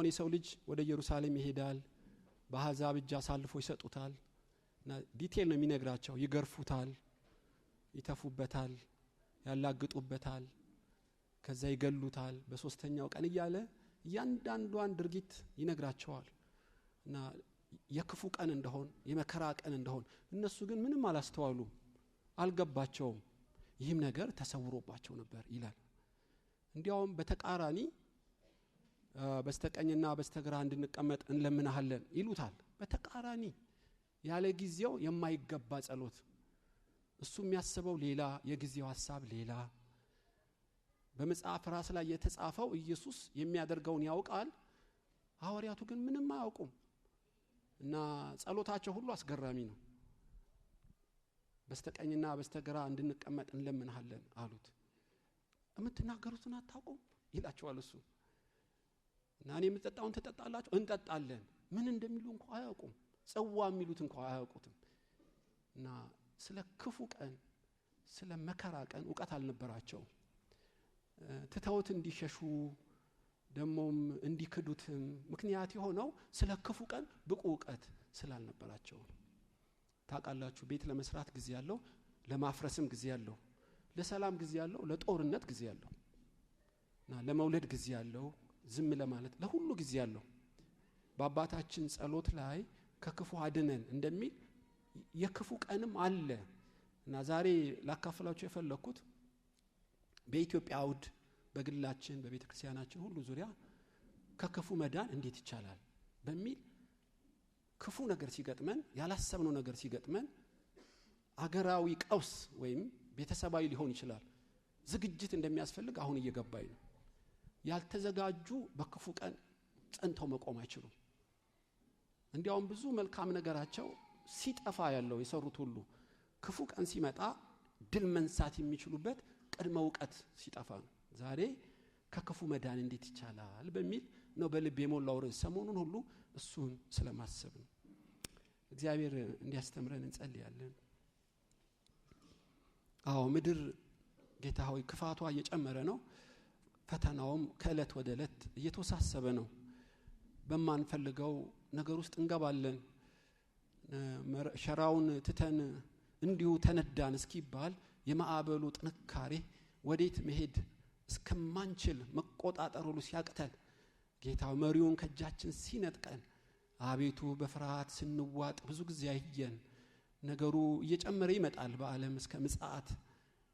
አሁን የሰው ልጅ ወደ ኢየሩሳሌም ይሄዳል፣ በአሕዛብ እጅ አሳልፎ ይሰጡታል እና ዲቴል ነው የሚነግራቸው። ይገርፉታል፣ ይተፉበታል፣ ያላግጡበታል፣ ከዛ ይገሉታል፣ በሶስተኛው ቀን እያለ እያንዳንዷን ድርጊት ይነግራቸዋል እና የክፉ ቀን እንደሆን የመከራ ቀን እንደሆን። እነሱ ግን ምንም አላስተዋሉም፣ አልገባቸውም። ይህም ነገር ተሰውሮባቸው ነበር ይላል። እንዲያውም በተቃራኒ በስተቀኝና በስተግራ እንድንቀመጥ እንለምናለን ይሉታል። በተቃራኒ ያለ ጊዜው የማይገባ ጸሎት፣ እሱ የሚያስበው ሌላ፣ የጊዜው ሐሳብ ሌላ። በመጽሐፍ ራስ ላይ የተጻፈው ኢየሱስ የሚያደርገውን ያውቃል፣ ሐዋርያቱ ግን ምንም አያውቁም እና ጸሎታቸው ሁሉ አስገራሚ ነው። በስተቀኝና በስተግራ እንድንቀመጥ እንለምናለን አሉት። የምትናገሩትን አታውቁም ይላቸዋል እሱ እና እኔ የምጠጣውን ትጠጣላችሁ? እንጠጣለን። ምን እንደሚሉ እንኳን አያውቁም። ጽዋ የሚሉት እንኳን አያውቁትም እና ስለ ክፉ ቀን ስለ መከራ ቀን ዕውቀት አልነበራቸውም። ትተውት እንዲሸሹ ደሞም እንዲክዱትም ምክንያት የሆነው ስለ ክፉ ቀን ብቁ ዕውቀት ስላልነበራቸው። ታውቃላችሁ፣ ቤት ለመስራት ጊዜ ያለው፣ ለማፍረስም ጊዜ ያለው፣ ለሰላም ጊዜ ያለው፣ ለጦርነት ጊዜ ያለው እና ለመውለድ ጊዜ ያለው፣ ዝም ለማለት ለሁሉ ጊዜ ያለው። በአባታችን ጸሎት ላይ ከክፉ አድነን እንደሚል የክፉ ቀንም አለ እና ዛሬ ላካፍላችሁ የፈለኩት በኢትዮጵያ አውድ በግላችን በቤተ ክርስቲያናችን ሁሉ ዙሪያ ከክፉ መዳን እንዴት ይቻላል በሚል ክፉ ነገር ሲገጥመን፣ ያላሰብነው ነገር ሲገጥመን፣ አገራዊ ቀውስ ወይም ቤተሰባዊ ሊሆን ይችላል፣ ዝግጅት እንደሚያስፈልግ አሁን እየገባኝ ነው። ያልተዘጋጁ በክፉ ቀን ጸንተው መቆም አይችሉም። እንዲያውም ብዙ መልካም ነገራቸው ሲጠፋ ያለው የሰሩት ሁሉ ክፉ ቀን ሲመጣ ድል መንሳት የሚችሉበት ቅድመ ዕውቀት ሲጠፋ ነው። ዛሬ ከክፉ መዳን እንዴት ይቻላል በሚል ነው በልብ የሞላው ርዕስ። ሰሞኑን ሁሉ እሱን ስለማሰብ ነው። እግዚአብሔር እንዲያስተምረን እንጸልያለን። ምድር ጌታ ሆይ ክፋቷ እየጨመረ ነው፣ ፈተናውም ከዕለት ወደ ዕለት እየተወሳሰበ ነው። በማንፈልገው ነገር ውስጥ እንገባለን። ሸራውን ትተን እንዲሁ ተነዳን እስኪባል የማዕበሉ ጥንካሬ ወዴት መሄድ እስከማንችል መቆጣጠር ሁሉ ሲያቅተን ጌታ መሪውን ከእጃችን ሲነጥቀን አቤቱ በፍርሃት ስንዋጥ ብዙ ጊዜ አየን። ነገሩ እየጨመረ ይመጣል በዓለም እስከ ምጽአት።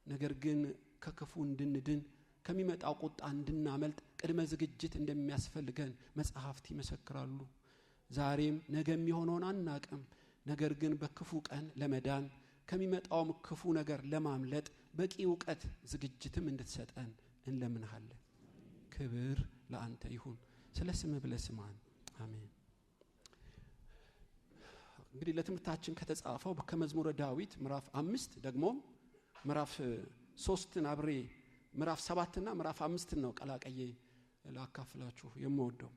ነገር ግን ከክፉ እንድንድን ከሚመጣው ቁጣ እንድናመልጥ ቅድመ ዝግጅት እንደሚያስፈልገን መጽሐፍት ይመሰክራሉ። ዛሬም ነገ የሚሆነውን አናቅም። ነገር ግን በክፉ ቀን ለመዳን ከሚመጣውም ክፉ ነገር ለማምለጥ በቂ ዕውቀት ዝግጅትም እንድትሰጠን እንለምንሃለን። ክብር ለአንተ ይሁን። ስለ ስምህ ብለህ ስማን። አሜን። እንግዲህ ለትምህርታችን ከተጻፈው ከመዝሙረ ዳዊት ምዕራፍ 5 ደግሞ ምዕራፍ 3ን አብሬ ምዕራፍ 7ና ምዕራፍ 5 ነው ቀላቀዬ ላካፍላችሁ የምወደው።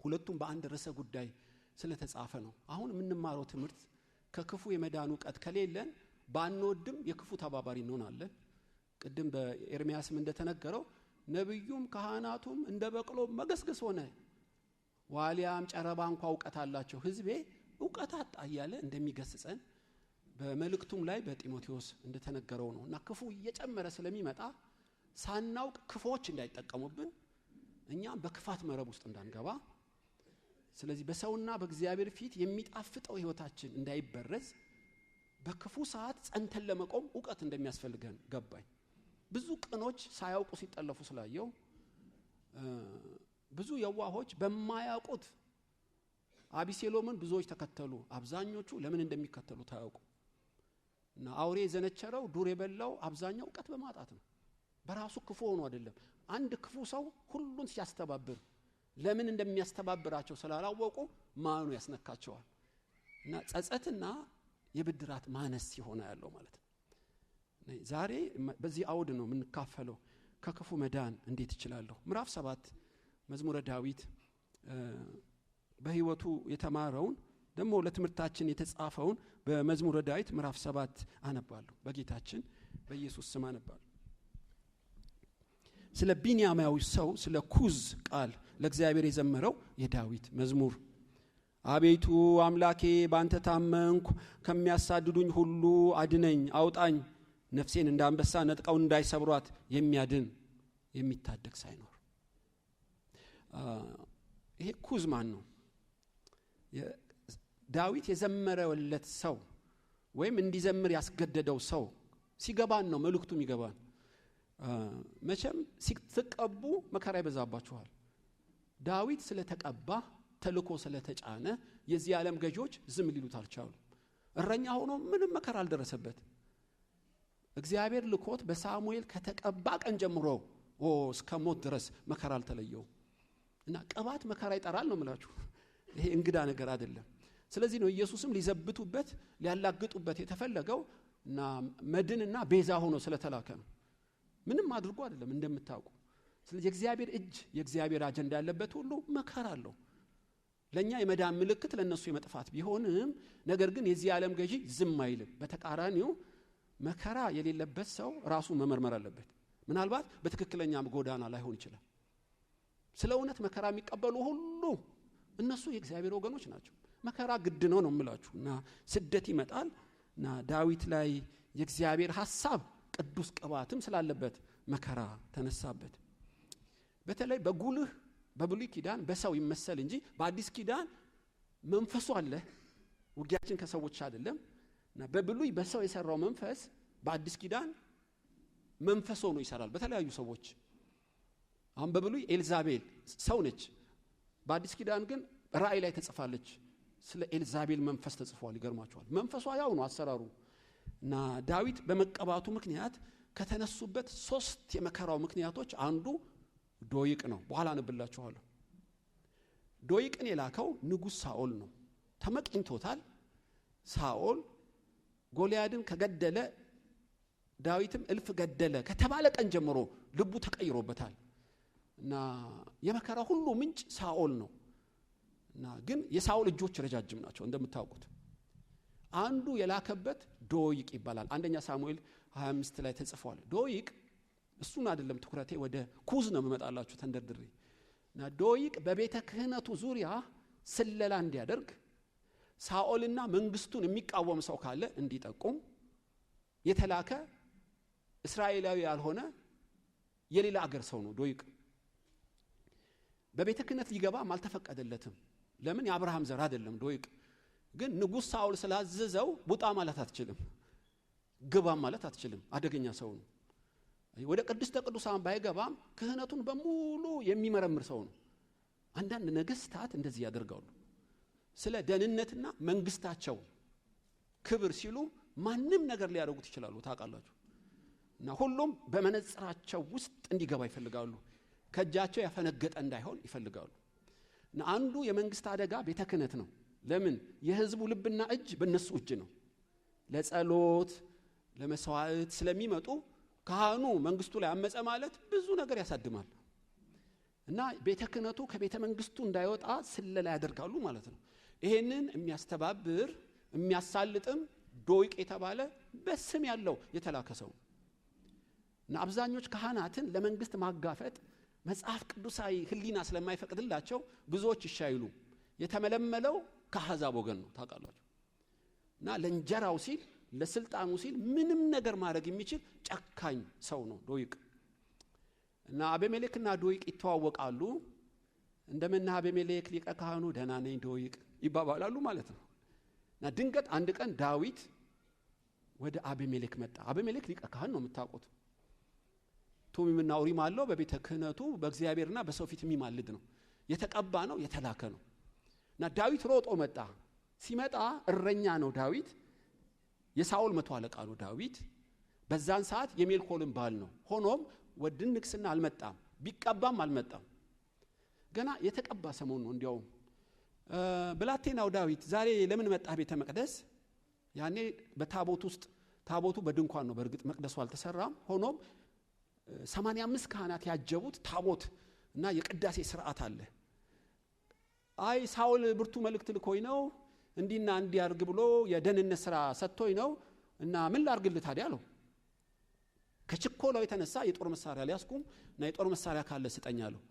ሁለቱም በአንድ ርዕሰ ጉዳይ ስለተጻፈ ነው። አሁን የምንማረው ትምህርት ከክፉ የመዳን ዕውቀት ከሌለን ባንወድም የክፉ ተባባሪ እንሆናለን። ቅድም በኤርሚያስም እንደተነገረው ነብዩም ካህናቱም እንደ በቅሎ መገስገስ ሆነ፣ ዋሊያም ጨረባ እንኳን ዕውቀት አላቸው፣ ሕዝቤ ዕውቀት አጣ እያለ እንደሚገስጸን በመልእክቱም ላይ በጢሞቴዎስ እንደተነገረው ነው። እና ክፉ እየጨመረ ስለሚመጣ ሳናውቅ ክፉዎች እንዳይጠቀሙብን፣ እኛም በክፋት መረብ ውስጥ እንዳንገባ፣ ስለዚህ በሰውና በእግዚአብሔር ፊት የሚጣፍጠው ሕይወታችን እንዳይበረዝ በክፉ ሰዓት ጸንተን ለመቆም ዕውቀት እንደሚያስፈልገን ገባኝ። ብዙ ቅኖች ሳያውቁ ሲጠለፉ ስላየው ብዙ የዋሆች በማያውቁት አቢሴሎምን ብዙዎች ተከተሉ። አብዛኞቹ ለምን እንደሚከተሉ ታያውቁ እና አውሬ ዘነቸረው ዱር የበላው አብዛኛው ዕውቀት በማጣት ነው። በራሱ ክፉ ሆኖ አይደለም። አንድ ክፉ ሰው ሁሉን ሲያስተባብር ለምን እንደሚያስተባብራቸው ስላላወቁ ማኑ ያስነካቸዋል እና ጸጸትና የብድራት ማነስ ሲሆነ ያለው ማለት ነው። ዛሬ በዚህ አውድ ነው የምንካፈለው። ከክፉ መዳን እንዴት ይችላለሁ? ምዕራፍ 7 መዝሙረ ዳዊት በህይወቱ የተማረውን ደግሞ ለትምህርታችን የተጻፈውን በመዝሙረ ዳዊት ምዕራፍ 7 አነባለሁ። በጌታችን በኢየሱስ ስም አነባለሁ። ስለ ቢንያማዊ ሰው ስለ ኩዝ ቃል ለእግዚአብሔር የዘመረው የዳዊት መዝሙር። አቤቱ አምላኬ ባንተ ታመንኩ፣ ከሚያሳድዱኝ ሁሉ አድነኝ አውጣኝ፣ ነፍሴን እንዳንበሳ ነጥቀው እንዳይሰብሯት የሚያድን የሚታደግ ሳይኖር። ይሄ ኩዝ ማን ነው? ዳዊት የዘመረለት ሰው ወይም እንዲዘምር ያስገደደው ሰው ሲገባን ነው መልእክቱም ይገባን። መቼም ሲተቀቡ መከራ ይበዛባችኋል። ዳዊት ስለተቀባ ተልኮ ስለተጫነ የዚህ ዓለም ገዢዎች ዝም ሊሉት አልቻሉም። እረኛ ሆኖ ምንም መከራ አልደረሰበት። እግዚአብሔር ልኮት በሳሙኤል ከተቀባ ቀን ጀምሮ እስከ ሞት ድረስ መከራ አልተለየው እና ቅባት መከራ ይጠራል ነው የምላችሁ። ይሄ እንግዳ ነገር አይደለም። ስለዚህ ነው ኢየሱስም ሊዘብቱበት ሊያላግጡበት የተፈለገው እና መድንና ቤዛ ሆኖ ስለተላከ ነው። ምንም አድርጎ አይደለም እንደምታውቁ። ስለዚህ የእግዚአብሔር እጅ የእግዚአብሔር አጀንዳ ያለበት ሁሉ መከራ አለው። ለኛ የመዳን ምልክት ለነሱ የመጥፋት ቢሆንም ነገር ግን የዚህ ዓለም ገዢ ዝም አይልም። በተቃራኒው መከራ የሌለበት ሰው ራሱ መመርመር አለበት። ምናልባት በትክክለኛ ጎዳና ላይሆን ይችላል። ስለ እውነት መከራ የሚቀበሉ ሁሉ እነሱ የእግዚአብሔር ወገኖች ናቸው። መከራ ግድ ነው የምላችሁና ስደት ይመጣልና ዳዊት ላይ የእግዚአብሔር ሐሳብ ቅዱስ ቅባትም ስላለበት መከራ ተነሳበት። በተለይ በጉልህ በብሉይ ኪዳን በሰው ይመሰል እንጂ በአዲስ ኪዳን መንፈሱ አለ። ውጊያችን ከሰዎች አይደለም እና በብሉይ በሰው የሰራው መንፈስ በአዲስ ኪዳን መንፈስ ሆኖ ይሰራል በተለያዩ ሰዎች። አሁን በብሉይ ኤልዛቤል ሰው ነች። በአዲስ ኪዳን ግን ራእይ ላይ ተጽፋለች። ስለ ኤልዛቤል መንፈስ ተጽፏል። ይገርማችኋል። መንፈሷ ያው ነው አሰራሩ። እና ዳዊት በመቀባቱ ምክንያት ከተነሱበት 3 የመከራው ምክንያቶች አንዱ ዶይቅ ነው። በኋላ እንብላችኋለሁ። ዶይቅን የላከው ንጉስ ሳኦል ነው። ተመቅኝቶታል። ሳኦል ጎልያድን ከገደለ ዳዊትም እልፍ ገደለ ከተባለ ቀን ጀምሮ ልቡ ተቀይሮበታል። እና የመከራ ሁሉ ምንጭ ሳኦል ነው። እና ግን የሳኦል እጆች ረጃጅም ናቸው እንደምታውቁት። አንዱ የላከበት ዶይቅ ይባላል። አንደኛ ሳሙኤል 25 ላይ ተጽፏል። ዶይቅ እሱን አይደለም ትኩረቴ ወደ ኩዝ ነው መመጣላችሁ ተንደርድሬ። እና ዶይቅ በቤተ ክህነቱ ዙሪያ ስለላ እንዲያደርግ ሳኦልና መንግስቱን የሚቃወም ሰው ካለ እንዲጠቁም የተላከ እስራኤላዊ ያልሆነ የሌላ አገር ሰው ነው ዶይቅ። በቤተ ክህነት ሊገባም አልተፈቀደለትም። ለምን? የአብርሃም ዘር አይደለም ዶይቅ። ግን ንጉስ ሳኦል ስላዘዘው ቡጣ ማለት አትችልም፣ ግባ ማለት አትችልም። አደገኛ ሰው ነው። ወደ ቅድስተ ቅዱሳን ባይገባም ክህነቱን በሙሉ የሚመረምር ሰው ነው። አንዳንድ ነገስታት እንደዚህ ያደርጋሉ። ስለ ደህንነትና መንግስታቸው ክብር ሲሉ ማንም ነገር ሊያደርጉት ይችላሉ ታውቃላችሁ። እና ሁሉም በመነጽራቸው ውስጥ እንዲገባ ይፈልጋሉ። ከእጃቸው ያፈነገጠ እንዳይሆን ይፈልጋሉ። እና አንዱ የመንግስት አደጋ ቤተ ክህነት ነው። ለምን? የህዝቡ ልብና እጅ በእነሱ እጅ ነው። ለጸሎት ለመስዋዕት ስለሚመጡ ካህኑ መንግስቱ ላይ አመፀ ማለት ብዙ ነገር ያሳድማል። እና ቤተ ክህነቱ ከቤተ መንግስቱ እንዳይወጣ ስለላ ያደርጋሉ ማለት ነው። ይሄንን የሚያስተባብር የሚያሳልጥም ዶይቅ የተባለ በስም ያለው የተላከ ሰው። እና አብዛኞች ካህናትን ለመንግስት ማጋፈጥ መጽሐፍ ቅዱሳዊ ህሊና ስለማይፈቅድላቸው ብዙዎች ይሻይሉ። የተመለመለው ከአሕዛብ ወገን ነው ታውቃላችሁ። እና ለእንጀራው ሲል ለስልጣኑ ሲል ምንም ነገር ማድረግ የሚችል ጨካኝ ሰው ነው ዶይቅ። እና አቤሜሌክና ዶይቅ ይተዋወቃሉ። እንደምን አቤሜሌክ ሊቀ ካህኑ ደህና ነኝ ዶይቅ ይባባላሉ ማለት ነው። እና ድንገት አንድ ቀን ዳዊት ወደ አቤሜሌክ መጣ። አቤሜሌክ ሊቀ ካህን ነው የምታውቁት። ቱሚምና ኡሪም አለው። በቤተ ክህነቱ በእግዚአብሔርና በሰው ፊት የሚማልድ ነው። የተቀባ ነው፣ የተላከ ነው። እና ዳዊት ሮጦ መጣ። ሲመጣ እረኛ ነው ዳዊት። የሳኦል መቶ አለቃ ነው ዳዊት። በዛን ሰዓት የሜልኮልን ባል ነው። ሆኖም ወደ ንግስና አልመጣም፣ ቢቀባም አልመጣም። ገና የተቀባ ሰሞን ነው። እንዲያውም ብላቴናው ዳዊት ዛሬ ለምን መጣ ቤተ መቅደስ? ያኔ በታቦት ውስጥ ታቦቱ በድንኳን ነው። በእርግጥ መቅደሱ አልተሰራም። ሆኖም 85 ካህናት ያጀቡት ታቦት እና የቅዳሴ ስርዓት አለ። አይ ሳኦል ብርቱ መልእክት ልኮኝ ነው እንዲና እንዲያርግ ብሎ የደህንነት ስራ ሰጥቶኝ ነው እና ምን ላርግልህ ታዲያ አለው። ከችኮላው የተነሳ የጦር መሳሪያ ሊያስቁም እና የጦር መሳሪያ ካለ ስጠኝ አለው።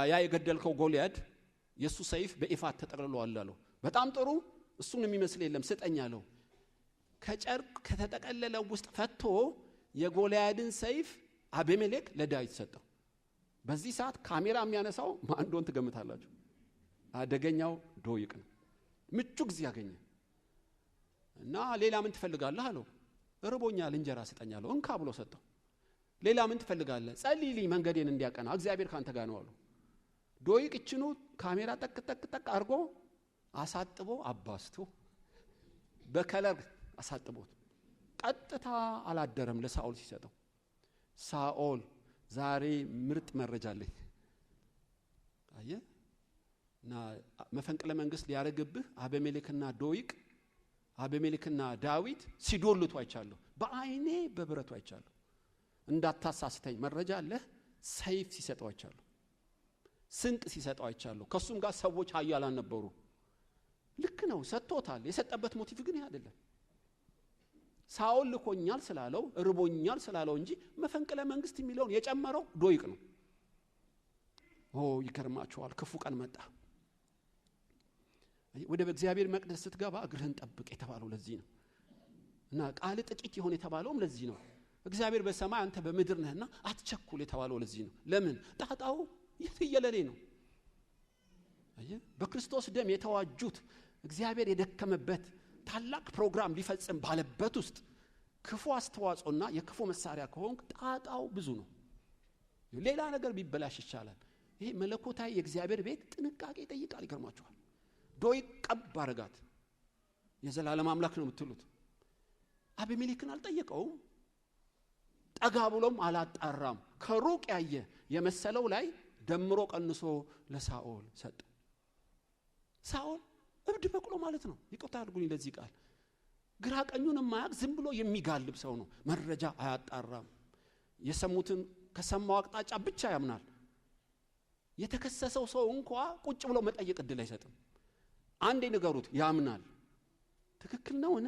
ያ የገደልከው ጎልያድ የሱ ሰይፍ በኤፋት ተጠቅልሏል አለው። በጣም ጥሩ እሱን የሚመስል የለም ስጠኝ አለው። ከጨርቅ ከተጠቀለለው ውስጥ ፈቶ የጎልያድን ሰይፍ አቤሜሌክ ለዳዊት ሰጠው። በዚህ ሰዓት ካሜራ የሚያነሳው ማን እንደሆነ ትገምታላችሁ? አደገኛው ዶይቅ ነው። ምቹ ጊዜ ያገኘ እና ሌላ ምን ትፈልጋለህ አለው። ርቦኛል እንጀራ ስጠኝ አለው። እንካ ብሎ ሰጠው። ሌላ ምን ትፈልጋለህ? ጸልይልኝ መንገዴን እንዲያቀና እግዚአብሔር ካንተ ጋር ነው አለው። ዶይቅ እችኑ ካሜራ ጠቅ አድርጎ አሳጥቦ አባስቶ በከለር አሳጥቦት ቀጥታ አላደረም ለሳኦል ሲሰጠው። ሳኦል ዛሬ ምርጥ መረጃ አለኝ አየህ እና መፈንቅለ መንግስት ሊያረግብህ አቤሜሌክና ዳዊት ሲዶልቱ አይቻለሁ። በአይኔ በብረቱ አይቻለሁ። እንዳታሳስተኝ መረጃ አለ። ሰይፍ ሲሰጠው አይቻለሁ። ስንቅ ሲሰጠው አይቻለሁ። ከሱም ጋር ሰዎች ኃያላን ነበሩ። ልክ ነው ሰጥቶታል። የሰጠበት ሞቲቭ ግን ይሄ አይደለም። ሳኦል ልኮኛል ስላለው ርቦኛል ስላለው እንጂ መፈንቅለ መንግስት የሚለውን የጨመረው ዶይቅ ነው። ይገርማችኋል። ክፉ ቀን መጣ። ወደ እግዚአብሔር መቅደስ ስትገባ እግርህን ጠብቅ የተባለው ለዚህ ነው። እና ቃል ጥቂት ይሆን የተባለውም ለዚህ ነው። እግዚአብሔር በሰማይ አንተ በምድር ነህና አትቸኩል የተባለው ለዚህ ነው። ለምን? ጣጣው የትየለሌ ነው። አየህ በክርስቶስ ደም የተዋጁት እግዚአብሔር የደከመበት ታላቅ ፕሮግራም ሊፈጽም ባለበት ውስጥ ክፉ አስተዋጽኦና የክፉ መሳሪያ ከሆንክ ጣጣው ብዙ ነው። ሌላ ነገር ቢበላሽ ይቻላል። ይሄ መለኮታዊ የእግዚአብሔር ቤት ጥንቃቄ ይጠይቃል። ይገርማችኋል። ዶይቅ ቀብ አረጋት። የዘላለም አምላክ ነው የምትሉት አቤሜሌክን አልጠየቀውም። ጠጋ ብሎም አላጣራም። ከሩቅ ያየ የመሰለው ላይ ደምሮ ቀንሶ ለሳኦል ሰጠ። ሳኦል እብድ በቅሎ ማለት ነው። ይቆጣ አድርጉኝ ለዚህ ቃል። ግራ ቀኙን የማያውቅ ዝም ብሎ የሚጋልብ ሰው ነው። መረጃ አያጣራም። የሰሙትን ከሰማው አቅጣጫ ብቻ ያምናል። የተከሰሰው ሰው እንኳን ቁጭ ብሎ መጠየቅ እድል አይሰጥም። አንዴ ንገሩት ያምናል። ትክክል ነውን?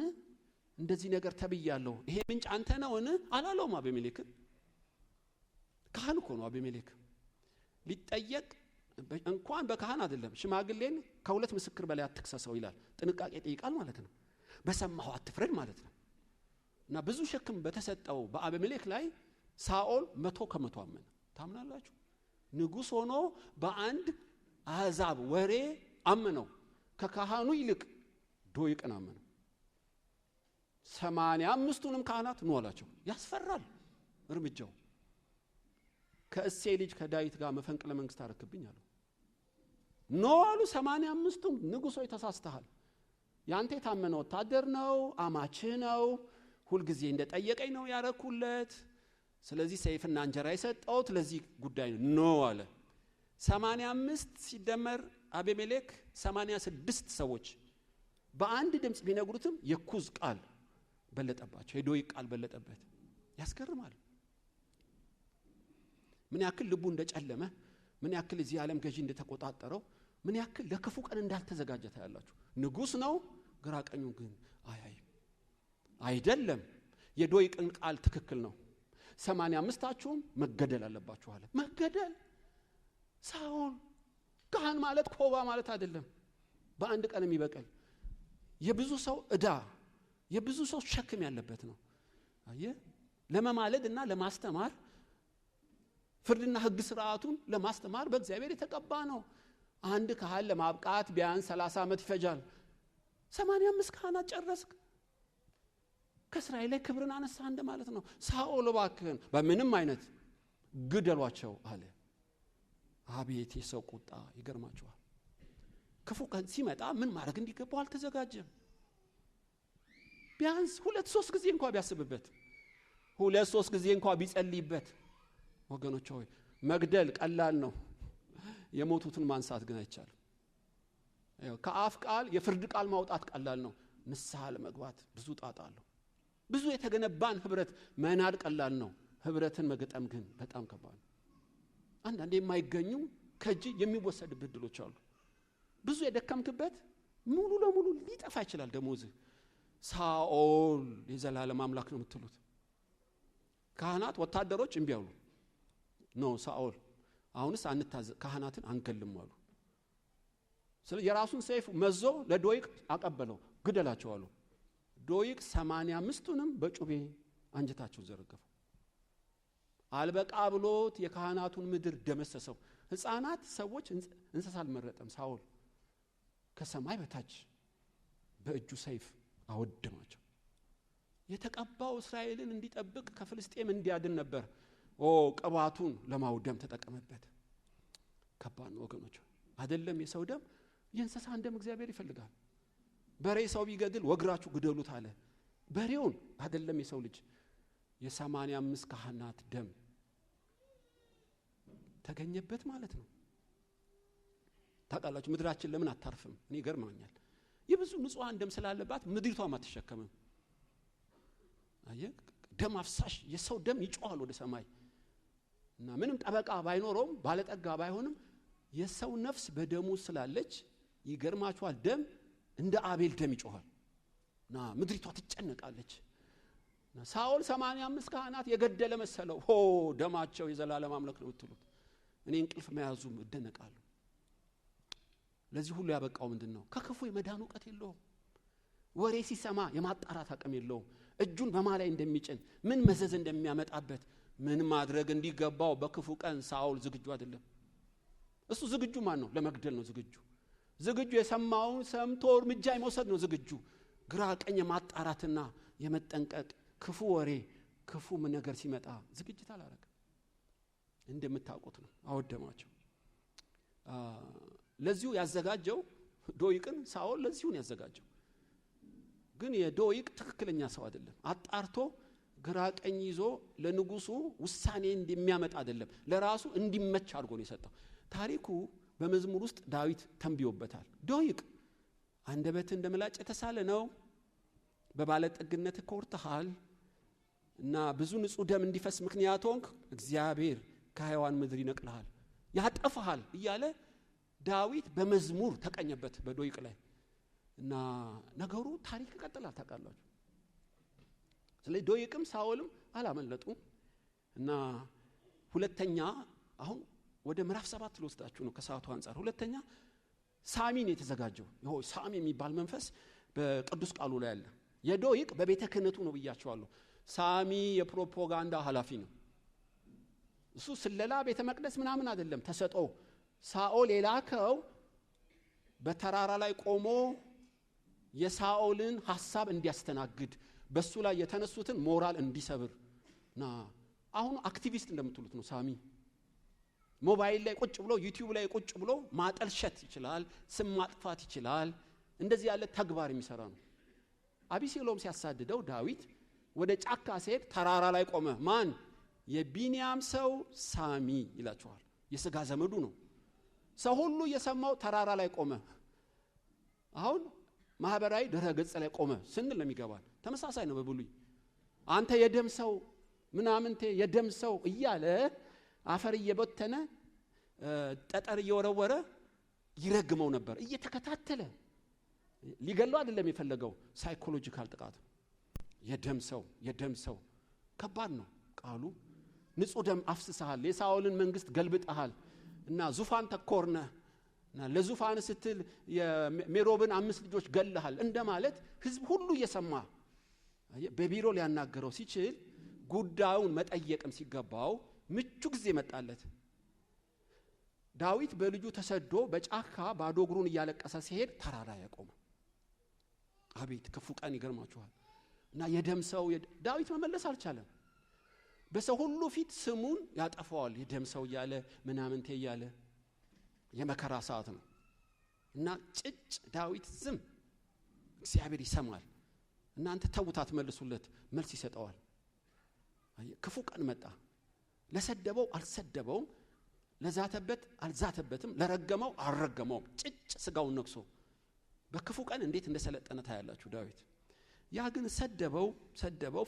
እንደዚህ ነገር ተብያለሁ፣ ይሄ ምንጭ አንተ ነውን አላለውም። አቤሜሌክ ካህን እኮ ነው። አቤሜሌክ ሊጠየቅ እንኳን በካህን አይደለም ሽማግሌን ከሁለት ምስክር በላይ አትክሰሰው ይላል። ጥንቃቄ ይጠይቃል ማለት ነው። በሰማው አትፍረድ ማለት ነው። እና ብዙ ሸክም በተሰጠው በአቤሜሌክ ላይ ሳኦል 100% አመነ። ታምናላችሁ? ንጉስ ሆኖ በአንድ አሕዛብ ወሬ አመነው። ከካህኑ ይልቅ ዶይቅን አመነው። 85ቱንም ካህናት ነው አላቸው። ያስፈራል እርምጃው። ከእሴይ ልጅ ከዳዊት ጋር መፈንቅለ መንግስት አረክብኝ አለው። ኖ አሉ 85ቱም። ንጉሶች ተሳስተሃል። ያንተ የታመነ ወታደር ነው፣ አማች ነው፣ ሁልጊዜ እንደጠየቀኝ ነው ያረኩለት። ስለዚህ ሰይፍና እንጀራ የሰጠሁት ለዚህ ጉዳይ ነው። ኖ አለ። 85 ሲደመር አቤሜሌክ 86 ሰዎች በአንድ ድምጽ ቢነግሩትም የኩዝ ቃል በለጠባቸው። የዶይቅ ቃል በለጠበት። ያስገርማል። ምን ያክል ልቡ እንደጨለመ፣ ምን ያክል እዚህ ዓለም ገዢ እንደተቆጣጠረው፣ ምን ያክል ለክፉ ቀን እንዳልተዘጋጀ ታያላችሁ። ንጉስ ነው፣ ግራ ቀኙ ግን አይደለም። የዶይቅን ቃል ትክክል ነው። 85ታችሁም መገደል አለባችሁ አለ። መገደል ሳኦል ካህን ማለት ኮባ ማለት አይደለም። በአንድ ቀን የሚበቀል የብዙ ሰው ዕዳ የብዙ ሰው ሸክም ያለበት ነው። አየህ ለመማለድና ለማስተማር ፍርድና ሕግ ስርዓቱን ለማስተማር በእግዚአብሔር የተቀባ ነው። አንድ ካህን ለማብቃት ቢያንስ 30 ዓመት ይፈጃል። 85 ካህናት ጨረስክ፣ ከእስራኤል ላይ ክብርን አነሳ እንደ ማለት ነው። ሳኦል እባክህን በምንም አይነት ግደሏቸው አለ። አቤት የሰው ቁጣ! ይገርማችኋል። ክፉ ቀን ሲመጣ ምን ማድረግ እንዲገባው አልተዘጋጀም። ቢያንስ 2-3 ጊዜ እንኳን ቢያስብበት፣ 2-3 ጊዜ እንኳን ቢጸልይበት። ወገኖች ሆይ መግደል ቀላል ነው፣ የሞቱትን ማንሳት ግን አይቻልም። ከአፍ ቃል የፍርድ ቃል ማውጣት ቀላል ነው፣ ንስሐ ለመግባት ብዙ ጣጣ አለው። ብዙ የተገነባን ህብረት መናድ ቀላል ነው፣ ህብረትን መገጠም ግን በጣም ከባድ ነው። አንዳንዴ የማይገኙ ከእጅ የሚወሰድበት ዕድሎች አሉ። ብዙ የደከምክበት ሙሉ ለሙሉ ሊጠፋ ይችላል ደሞዝህ። ሳኦል የዘላለም አምላክ ነው የምትሉት ካህናት፣ ወታደሮች እምቢ አሉ። ኖ ሳኦል አሁንስ ካህናትን አንገልም አሉ። ስለዚህ የራሱን ሰይፍ መዞ ለዶይቅ አቀበለው፣ ግደላቸው አሉ። ዶይቅ 85ቱንም በጩቤ አንጀታቸው ዘረገፈው። አልበቃ ብሎት የካህናቱን ምድር ደመሰሰው። ሕፃናት፣ ሰዎች፣ እንስሳ አልመረጠም። ሳኦል ከሰማይ በታች በእጁ ሰይፍ አወደማቸው። የተቀባው እስራኤልን እንዲጠብቅ ከፍልስጤም እንዲያድን ነበር። ቅባቱን ለማውደም ተጠቀመበት። ከባድ ነው ወገኖች። አይደለም የሰው ደም፣ የእንስሳን ደም እግዚአብሔር ይፈልጋል። በሬ ሰው ቢገድል ወግራችሁ ግደሉት አለ። በሬውን አይደለም የሰው ልጅ፣ የ85 ካህናት ደም ተገኘበት ማለት ነው። ታውቃላችሁ ምድራችን ለምን አታርፍም? እኔ ገርማኛል። የብዙ ንጹሃን ደም ስላለባት ምድሪቷም አትሸከምም። አየህ፣ ደም አፍሳሽ የሰው ደም ይጮሃል ወደ ሰማይ እና ምንም ጠበቃ ባይኖረውም ባለጠጋ ባይሆንም የሰው ነፍስ በደሙ ስላለች ይገርማችኋል፣ ደም እንደ አቤል ደም ይጮሃል እና ምድሪቷ ትጨነቃለች። ሳኦል 85 ካህናት የገደለ መሰለው። ደማቸው የዘላለም አምላክ ነው ብትሉት እኔ እንቅልፍ መያዙም እደነቃለሁ። ለዚህ ሁሉ ያበቃው ምንድነው? ከክፉ የመዳን ዕውቀት የለውም። ወሬ ሲሰማ የማጣራት አቅም የለውም። እጁን በማላይ እንደሚጭን ምን መዘዝ እንደሚያመጣበት ምን ማድረግ እንዲገባው በክፉ ቀን ሳኦል ዝግጁ አይደለም። እሱ ዝግጁ ማን ነው? ለመግደል ነው ዝግጁ የሰማውን ሰምቶ እርምጃ የመውሰድ ነው ዝግጁ። ግራ ቀኝ የማጣራትና የመጠንቀቅ ክፉ ወሬ ክፉ ምን ነገር ሲመጣ ዝግጅት አላረገ። እንደምታውቁት ነው አወደማቸው። ለዚሁ ያዘጋጀው ዶይቅን ሳኦል ለዚሁ ያዘጋጀው። ግን የዶይቅ ትክክለኛ ሰው አይደለም። አጣርቶ ግራ ቀኝ ይዞ ለንጉሱ ውሳኔ እንደሚያመጣ አይደለም፣ ለራሱ እንዲመች አድርጎ ነው የሰጠው። ታሪኩ በመዝሙር ውስጥ ዳዊት ተንብዮበታል። ዶይቅ አንደበት እንደመላጭ የተሳለ ነው፣ በባለጠግነት ኮርተሃል እና ብዙ ንጹህ ደም እንዲፈስ ምክንያት ሆንክ፣ እግዚአብሔር ከሕያዋን ምድር ይነቅልሃል ያጠፋሃል እያለ ዳዊት በመዝሙር ተቀኘበት በዶይቅ ላይ እና ነገሩ ታሪክ ይቀጥላል። ታውቃላችሁ። ስለዚህ ዶይቅም ሳኦልም አላመለጡም እና ሁለተኛ አሁን ወደ ምዕራፍ 7 ልወስዳችሁ ነው ከሰዓቱ አንፃር። ሁለተኛ ሳሚን የተዘጋጀው ይሄ ሳሚ የሚባል መንፈስ በቅዱስ ቃሉ ላይ አለ። የዶይቅ በቤተ ክህነቱ ነው ብያቸዋለሁ። ሳሚ የፕሮፓጋንዳ ኃላፊ ነው። እሱ ስለላ ቤተ መቅደስ ምናምን አይደለም ተሰጦ። ሳኦል የላከው በተራራ ላይ ቆሞ የሳኦልን ሐሳብ እንዲያስተናግድ በሱ ላይ የተነሱትን ሞራል እንዲሰብርና አሁን አክቲቪስት እንደምትሉት ነው ሳሚ። ሞባይል ላይ ቁጭ ብሎ ዩቲዩብ ላይ ቁጭ ብሎ ማጠልሸት ይችላል፣ ስም ማጥፋት ይችላል። እንደዚህ ያለ ተግባር የሚሰራ ነው። አቢሴሎም ሲያሳድደው ዳዊት ወደ ጫካ ሲሄድ ተራራ ላይ ቆመ። ማን? የቢንያም ሰው ሳሚ ይላቸዋል። የሥጋ ዘመዱ ነው። ሰው ሁሉ የሰማው ተራራ ላይ ቆመ። አሁን ማህበራዊ ድረ ገጽ ላይ ቆመ ስንል ነው የሚገባል። ተመሳሳይ ነው በብሉይ። አንተ የደም ሰው ምናምንቴ የደም ሰው እያለ አፈር እየበተነ ጠጠር እየወረወረ ይረግመው ነበር። እየተከታተለ ሊገለው አይደለም የፈለገው፣ ሳይኮሎጂካል ጥቃት። የደም ሰው ከባድ ነው ቃሉ። ንጹህ ደም አፍስሰሃል፣ የሳኦልን መንግስት ገልብጠሃል እና ዙፋን ተኮርነህ እና ለዙፋን ስትል የሜሮብን 5 ልጆች ገለሃል እንደማለት ህዝብ ሁሉ እየሰማ በቢሮ ሊያናገረው ሲችል ጉዳዩን መጠየቅም ሲገባው ምቹ ጊዜ መጣለት። ዳዊት በልጁ ተሰዶ በጫካ ባዶ እግሩን እያለቀሰ ሲሄድ ተራራ ያቆመ። አቤት ክፉ ቀን ይገርማችኋል። እና የደም ሰው ዳዊት መመለስ አልቻለም። በሰው ሁሉ ፊት ስሙን ያጠፋዋል። የደም ሰው እያለ ምናምንቴ እያለ የመከራ ሰዓት ነው እና ጭጭ ዳዊት ዝም። እግዚአብሔር ይሰማል። እናንተ ተውታት መልሱለት፣ መልስ ይሰጠዋል። ክፉ ቀን መጣ። ለሰደበው አልሰደበውም፣ ለዛተበት አልዛተበትም፣ ለረገመው አልረገመውም። ጭጭ ስጋውን ነክሶ በክፉ ቀን እንዴት እንደሰለጠነ ታያላችሁ ዳዊት። ያ ግን ሰደበው፣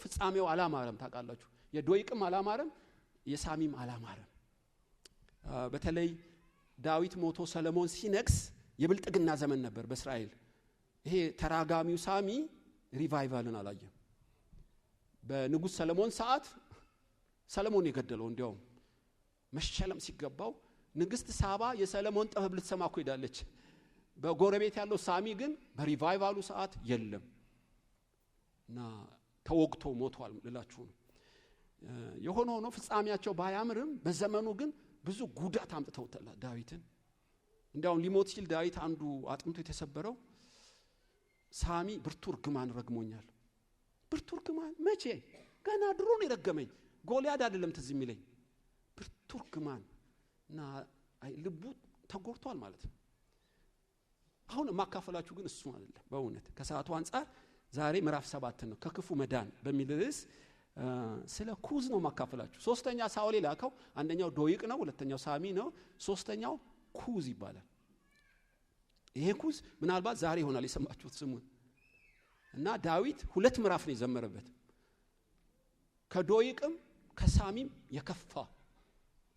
ፍጻሜው አላማረም። ታውቃላችሁ፣ የዶይቅም አላማረም፣ የሳሚም አላማረም። በተለይ ዳዊት ሞቶ ሰለሞን ሲነግስ የብልጥግና ዘመን ነበር በእስራኤል። ይሄ ተራጋሚው ሳሚ ሪቫይቫልን አላየም። በንጉስ ሰለሞን ሰዓት ሰለሞን የገደለው እንዲያውም መሸለም ሲገባው ንግስት ሳባ የሰለሞን ጥበብ ልትሰማ እኮ ሄዳለች። በጎረቤት ያለው ሳሚ ግን በሪቫይቫሉ ሰዓት የለም እና ተወግቶ ሞቷል ልላችሁ ነው። የሆነ ሆኖ ፍጻሜያቸው ባያምርም በዘመኑ ግን ብዙ ጉዳት አምጥተውታል ዳዊትን። እንዲያው ሊሞት ሲል ዳዊት አንዱ አጥንቱ የተሰበረው ሳሚ ብርቱ እርግማን ረግሞኛል። ብርቱ እርግማን መቼ? ገና ድሮ ነው የረገመኝ። ጎልያድ አይደለም ትዝ የሚለኝ ብርቱ እርግማን እና ልቡ ተጎድቷል ማለት ነው። አሁን ማካፈላችሁ ግን እሱ አይደለም። በእውነት ከሰዓቱ አንፃር ዛሬ ምዕራፍ 7 ነው ከክፉ መዳን በሚል ርዕስ ስለ ኩዝ ነው ማካፈላችሁ። ሶስተኛ ሳኦል ላከው፣ አንደኛው ዶይቅ ነው፣ ሁለተኛው ሳሚ ነው፣ ሶስተኛው ኩዝ ይባላል። ይሄ ኩዝ ምናልባት ዛሬ ይሆናል የሰማችሁት ስሙን። እና ዳዊት 2 ምዕራፍ ነው የዘመረበት። ከዶይቅም ከሳሚም የከፋ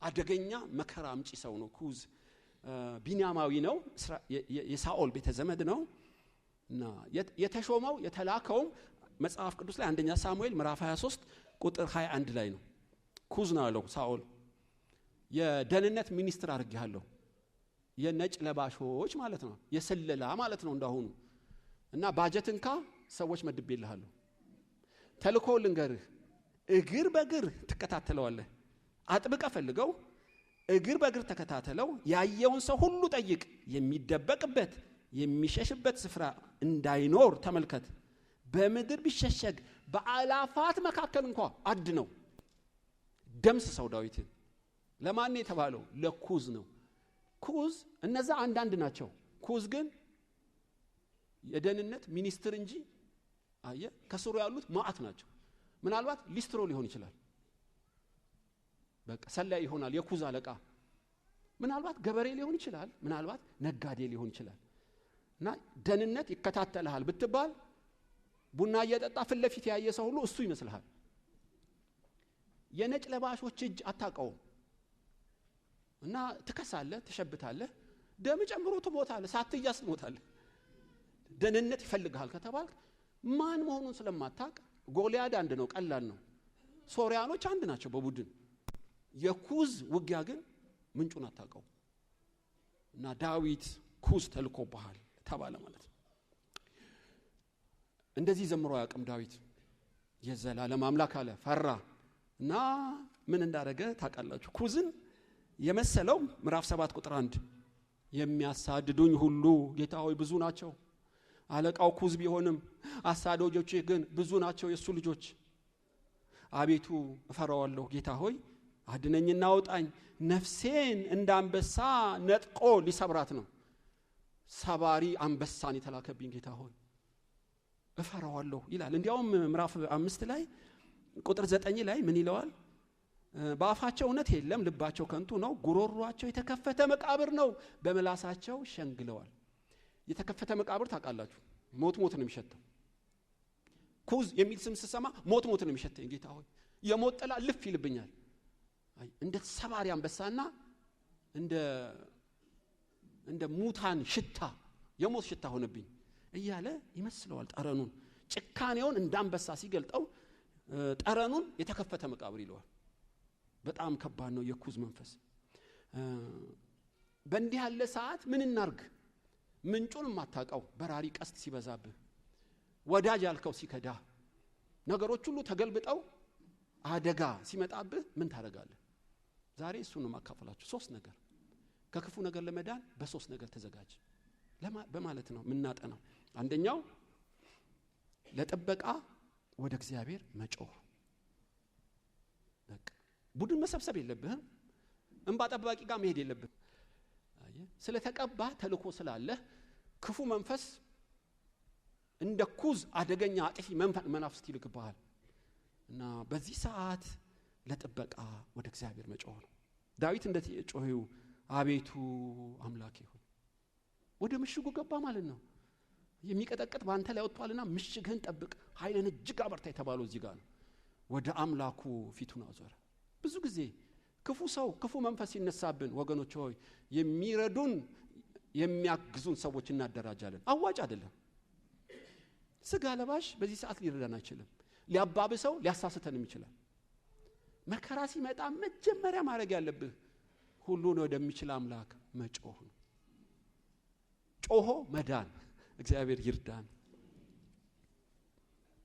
አደገኛ መከራ አምጪ ሰው ነው ኩዝ። ቢንያማዊ ነው፣ የሳኦል ቤተ ዘመድ ነው። እና የተሾመው የተላከውም መጽሐፍ ቅዱስ ላይ አንደኛ ሳሙኤል ምዕራፍ 23 ቁጥር 21 ላይ ነው። ኩዝ ነው ያለው ሳኦል የደህንነት ሚኒስትር አድርጌሃለሁ። የነጭ ለባሾች ማለት ነው፣ የሰለላ ማለት ነው እንዳሁኑ። እና ባጀትንካ ሰዎች መድቤልሃለሁ፣ ተልኮ ልንገርህ፣ እግር በእግር ትከታተለዋለህ፣ አጥብቀ ፈልገው፣ እግር በእግር ተከታተለው፣ ያየውን ሰው ሁሉ ጠይቅ፣ የሚደበቅበት የሚሸሽበት ስፍራ እንዳይኖር ተመልከት፣ በምድር ቢሸሸግ በአላፋት መካከል እንኳን አድነው። ደምስ ሰው ዳዊትን ለማን ነው የተባለው? ለኩዝ ነው። ኩዝ እነዛ አንዳንድ ናቸው። ኩዝ ግን የደህንነት ሚኒስትር እንጂ አየ ከስሩ ያሉት ማአት ናቸው። ምናልባት ሊስትሮ ሊሆን ይችላል፣ በቃ ሰላይ ይሆናል የኩዝ አለቃ። ምናልባት ገበሬ ሊሆን ይችላል፣ ምናልባት ነጋዴ ሊሆን ይችላል። እና ደህንነት ይከታተልሃል ብትባል ቡና እየጠጣ ፊት ለፊት ያየ ሰው ሁሉ እሱ ይመስልሃል። የነጭ ለባሾች እጅ አታውቀውም። እና ትከሳለህ፣ ትሸብታለህ፣ ደም ጨምሮ ትሞታለህ፣ ሳትያዝ ትሞታለህ። ደህንነት ይፈልግሃል ከተባልክ ማን መሆኑን ስለማታውቅ ጎልያድ አንድ ነው፣ ቀላል ነው። ሶሪያኖች አንድ ናቸው በቡድን። የኩዝ ውጊያ ግን ምንጩን አታውቀው። እና ዳዊት ኩዝ ተልኮብሃል ተባለ ማለት ነው። እንደዚህ ዘምሮ ያቅም ዳዊት የዘላለም አምላክ አለ፣ ፈራ እና ምን እንዳደረገ ታውቃላችሁ? ኩዝን የመሰለው ምዕራፍ 7 ቁጥር 1 የሚያሳድዱኝ ሁሉ ጌታ ሆይ ብዙ ናቸው። አለቃው ኩዝ ቢሆንም አሳዳጆች ግን ብዙ ናቸው የሱ ልጆች። አቤቱ እፈራዋለሁ፣ ጌታ ሆይ አድነኝና አውጣኝ። ነፍሴን እንዳንበሳ ነጥቆ ሊሰብራት ነው። ሰባሪ አንበሳን የተላከብኝ ጌታ ሆይ እፈራዋለሁ ይላል። እንዲያውም ምዕራፍ 5 ላይ ቁጥር 9 ላይ ምን ይለዋል? በአፋቸው እውነት የለም፣ ልባቸው ከንቱ ነው፣ ጉሮሯቸው የተከፈተ መቃብር ነው፣ በመላሳቸው ሸንግለዋል። የተከፈተ መቃብር ታውቃላችሁ? ሞት ሞት ነው የሚሸተው። ኩዝ የሚል ስም ስሰማ ሞት ሞት ነው የሚሸተኝ። ጌታ ሆይ የሞት ጥላ ልፍ ይልብኛል። አይ እንደ ሰባሪ አንበሳና እንደ ሙታን ሽታ የሞት ሽታ ሆነብኝ እያለ ይመስለዋል። ጠረኑን ጭካኔውን እንደ አንበሳ ሲገልጠው ጠረኑን የተከፈተ መቃብር ይለዋል። በጣም ከባድ ነው የኩዝ መንፈስ። በእንዲህ ያለ ሰዓት ምን እናርግ? ምንጩን ማታቀው በራሪ ቀስት ሲበዛብህ፣ ወዳጅ ያልከው ሲከዳ፣ ነገሮች ሁሉ ተገልብጠው አደጋ ሲመጣብህ ምን ታደርጋለህ? ዛሬ እሱን ነው ማካፈላችሁ። 3 ነገር ከክፉ ነገር ለመዳን በ3 ነገር ተዘጋጅ በማለት ነው ምናጠናው። አንደኛው ለጥበቃ ወደ እግዚአብሔር መጮህ። በቃ ቡድን መሰብሰብ የለብህም። እንባ ጠባቂ ጋር መሄድ የለብህም። ስለተቀባ ተልኮ ስላለ ክፉ መንፈስ እንደ ኩዝ አደገኛ አጥፊ መናፍስት ይልክብሃል። እና በዚህ ሰዓት ለጥበቃ ወደ እግዚአብሔር መጮህ ነው። ዳዊት እንደዚህ ጮኸው አቤቱ አምላኬ ሆይ ወደ ምሽጉ ገባ ማለት ነው። የሚቀጠቅጥ ባንተ ላይ ወጥቷልና ምሽግህን ጠብቅ፣ ኃይልን እጅግ አበርታ የተባለው እዚህ ጋር ነው። ወደ አምላኩ ፊቱን አዞረ። ብዙ ጊዜ ክፉ ሰው ክፉ መንፈስ ይነሳብን ወገኖች ሆይ የሚረዱን የሚያግዙን ሰዎች እናደራጃለን። አዋጭ አይደለም። ስጋ ለባሽ በዚህ ሰዓት ሊረዳን አይችልም። ሊያባብሰው ሊያሳስተንም ይችላል። መከራ ሲመጣ መጀመሪያ ማድረግ ያለብህ ሁሉን ወደሚችል አምላክ መጮህ ነው። ጮሆ መዳን። እግዚአብሔር ይርዳን።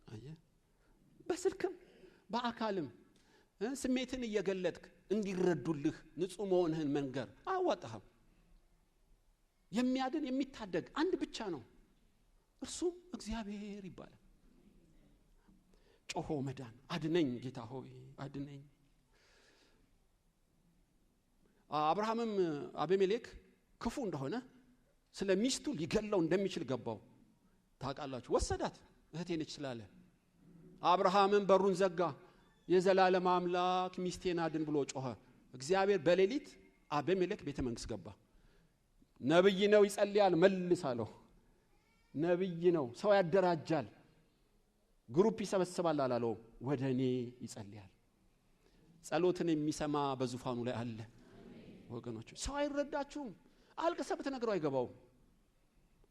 አየህ በስልክም በአካልም ስሜትን እየገለጥክ እንዲረዱልህ ንጹህ መሆንህን መንገር አዋጣህም። የሚያድን የሚታደግ አንድ ብቻ ነው፣ እርሱም እግዚአብሔር ይባላል። ጮሆ መዳን። አድነኝ ጌታ ሆይ አድነኝ። አብርሃምም አቤሜሌክ ክፉ እንደሆነ ስለሚስቱ ሊገለው እንደሚችል ገባው። ታውቃላችሁ፣ ወሰዳት እህቴ ነች ስላለ። አብርሃምም በሩን ዘጋ። የዘላለም አምላክ ሚስቴን አድን ብሎ ጮኸ። እግዚአብሔር በሌሊት አቤሜሌክ ቤተ መንግስት ገባ። ነብይ ነው ይጸልያል፣ መልስ አለው። ነብይ ነው፣ ሰው ያደራጃል፣ ግሩፕ ይሰበስባል አላለው። ወደኔ ይጸልያል። ጸሎትን የሚሰማ በዙፋኑ ላይ አለ። ወገኖች ሰው አይረዳችሁም። አልቅሰህ ብትነግረው አይገባውም።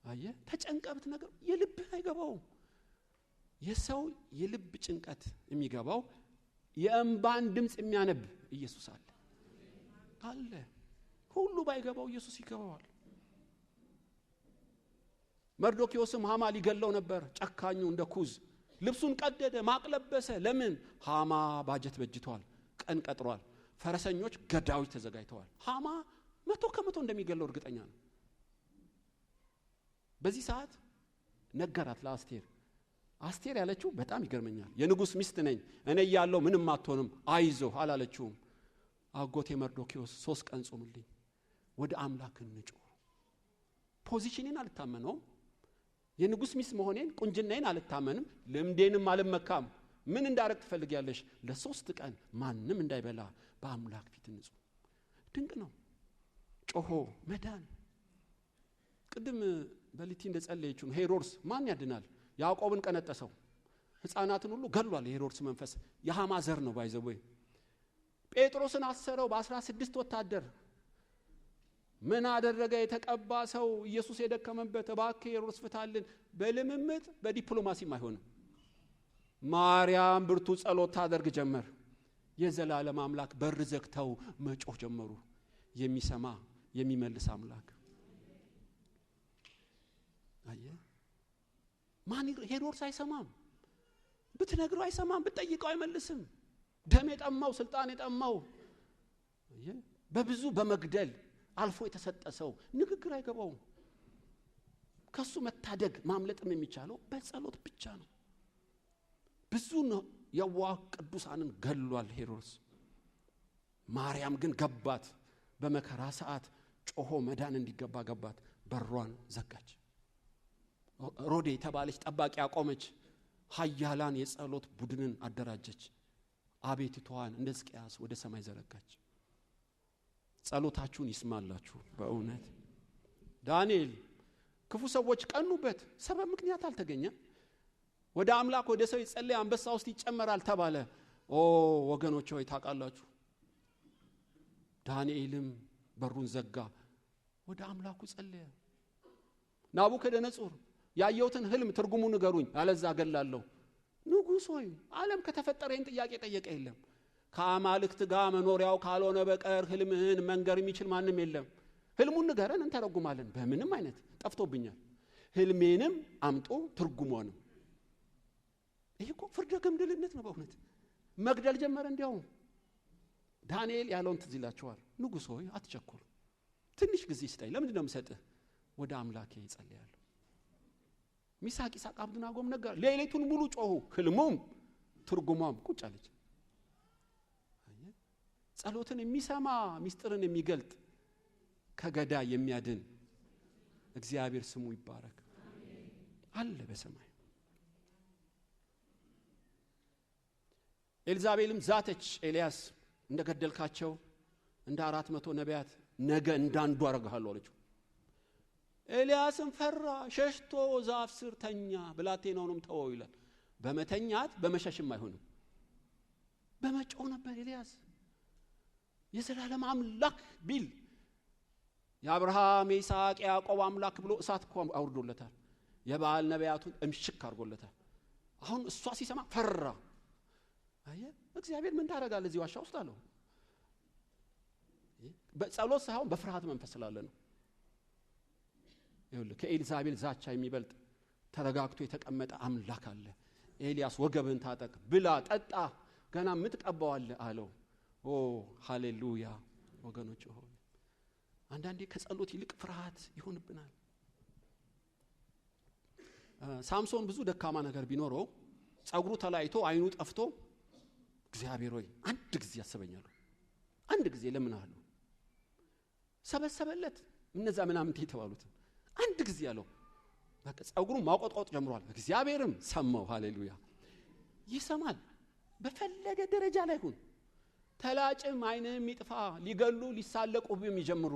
አየህ ተጨንቀህ ብትነግረው የልብህ አይገባውም። የሰው የልብ ጭንቀት የሚገባው የእንባን ድምጽ የሚያነብ ኢየሱስ አለ። ሁሉ ባይገባው ኢየሱስ ይገባዋል። መርዶክዮስም ሃማ ሊገለው ነበር። ጨካኙ እንደ ኩዝ ልብሱን ቀደደ፣ ማቅለበሰ። ለምን? ሃማ ባጀት በጅቷል፣ ቀን ቀጥሯል፣ ፈረሰኞች ገዳዮች ተዘጋጅተዋል። ሃማ 100% እንደሚገለው እርግጠኛ ነው። በዚህ ሰዓት ነገራት ለአስቴር። አስቴር ያለችው በጣም ይገርመኛል። የንጉስ ሚስት ነኝ እኔ ያለው ምንም አትሆንም አይዞህ አላለችውም። አጎቴ መርዶክዮስ 3 ቀን ጾምልኝ፣ ወደ አምላክ እንጮህ። ፖዚሽኔን አልታመነውም፣ የንጉስ ሚስት መሆኔን ቁንጅናዬን አልታመንም፣ ልምዴንም አልመካም። ምን እንዳረግ ትፈልጊያለሽ? ለ3 ቀን ማንም እንዳይበላ በአምላክ ፊት እንጾም። ድንቅ ነው። ጮሆ መዳን። ቅድም በሊቲ እንደጸለየችው ሄሮድስ ማን ያድናል? ያዕቆብን ቀነጠሰው፣ ህፃናትን ሁሉ ገሏል። የሄሮድስ መንፈስ የሃማ ዘር ነው ባይዘው። ጴጥሮስን አሰረው በ16 ወታደር። ምን አደረገ? የተቀባ ሰው ኢየሱስ የደከመበት። እባክህ ሄሮድስ ፍታልን። በልምምጥ በዲፕሎማሲም አይሆንም። ማርያም ብርቱ ጸሎት ታደርግ ጀመር። የዘላለም አምላክ በር ዘግተው መጮህ ጀመሩ። የሚሰማ የሚመልስ አምላክ። አየህ ማን ሄሮድስ አይሰማም። ብትነግረው አይሰማም፣ ብትጠይቀው አይመልስም። ደም የጠማው ስልጣን የጠማው በብዙ በመግደል አልፎ የተሰጠ ሰው ንግግር አይገባውም። ከሱ መታደግ ማምለጥም የሚቻለው በጸሎት ብቻ ነው። ብዙ የዋህ ቅዱሳንን ገሏል ሄሮድስ። ማርያም ግን ገባት። በመከራ ሰዓት ጮሆ መዳን እንዲገባ ገባት። በሯን ዘጋች። ሮዴ የተባለች ጠባቂ አቆመች። ኃያላን የጸሎት ቡድንን አደራጀች። አቤቱታዋን እንደ ሕዝቅያስ ወደ ሰማይ ዘረጋች። ጸሎታችሁን ይስማላችሁ። በእውነት ዳንኤል ክፉ ሰዎች ቀኑበት፣ ሰበብ ምክንያት አልተገኘም። ወደ አምላክ ወደ ሰው ይጸልይ አንበሳ ውስጥ ይጨመራል ተባለ። ወገኖች ሆይ ታውቃላችሁ፣ ዳንኤልም በሩን ዘጋ፣ ወደ አምላኩ ጸለየ። ናቡከደነጾር ያየሁትን ህልም ትርጉሙ ንገሩኝ አለዛ ገላለሁ። ንጉሥ ሆይ ዓለም ከተፈጠረ ይህን ጥያቄ ጠየቀ የለም። ከአማልክት ጋር መኖሪያው ካልሆነ በቀር ህልምህን መንገር የሚችል ማንም የለም። ህልሙን ንገረን እንተረጉማለን። በምንም አይነት ጠፍቶብኛል። ህልሜንም አምጦ ትርጉሙንም። ይሄ እኮ ፍርደ ገምድልነት ነው በእውነት። መግደል ጀመረ። እንዲያው ዳንኤል ያለውን ትዝ ይላችኋል። ንጉሥ ሆይ አትቸኩል፣ ትንሽ ጊዜ ስጠኝ። ለምንድን ነው የምሰጥህ? ወደ አምላኬ እጸልያለሁ። ሚሳቅ ይሳቅ አብደናጎም ነገር ሌሊቱን ሙሉ ጮሁ። ህልሙም ትርጉሙም ቁጭ አለች። ጸሎትን የሚሰማ ሚስጥርን የሚገልጥ ከገዳይ የሚያድን እግዚአብሔር ስሙ ይባረክ አለ በሰማይ። ኤልዛቤልም ዛተች። ኤልያስ እንደገደልካቸው እንደ 400 ነቢያት ነገ እንዳንዱ አረጋለሁ አለችው። ኤልያስም ፈራ፣ ሸሽቶ ዛፍ ስር ተኛ። ብላቴናውንም ተወው ይላል። በመተኛት በመሸሽም አይሆንም፣ በመጮህ ነበር ኤልያስ። የዘላለም አምላክ ቢል የአብርሃም የይስሐቅ የያዕቆብ አምላክ ብሎ እሳት እኮ አውርዶለታል። የበዓል ነቢያቱን እምሽክ አድርጎለታል። አሁን እሷ ሲሰማ ፈራ። አየ እግዚአብሔር ምን ታረጋለህ እዚህ ዋሻ ውስጥ አለው። በጸሎት ሳይሆን በፍርሃት መንፈስ ስላለ ነው። ይኸውልህ ከኤልዛቤል ዛቻ የሚበልጥ ተረጋግቶ የተቀመጠ አምላክ አለ። ኤልያስ ወገብን ታጠቅ፣ ብላ፣ ጠጣ፣ ገና የምትቀባዋለህ አለው። ኦ ሃሌሉያ! ወገኖች ሆይ አንዳንዴ ከጸሎት ይልቅ ፍርሃት ይሆንብናል። ሳምሶን ብዙ ደካማ ነገር ቢኖረው ጸጉሩ ተላይቶ አይኑ ጠፍቶ እግዚአብሔር ሆይ አንድ ጊዜ ያስበኛለሁ፣ አንድ ጊዜ ለምንሃለሁ ሰበሰበለት። እነዛ ምናምን የተባሉት አንድ ጊዜ ያለው በቃ ጸጉሩ ማቆጥቆጥ ጀምሯል። እግዚአብሔርም ሰማው። ሃሌሉያ! ይሰማል። በፈለገ ደረጃ ላይ ሁን፣ ተላጭም አይንም ይጥፋ፣ ሊገሉ ሊሳለቁብህ የሚጀምሩ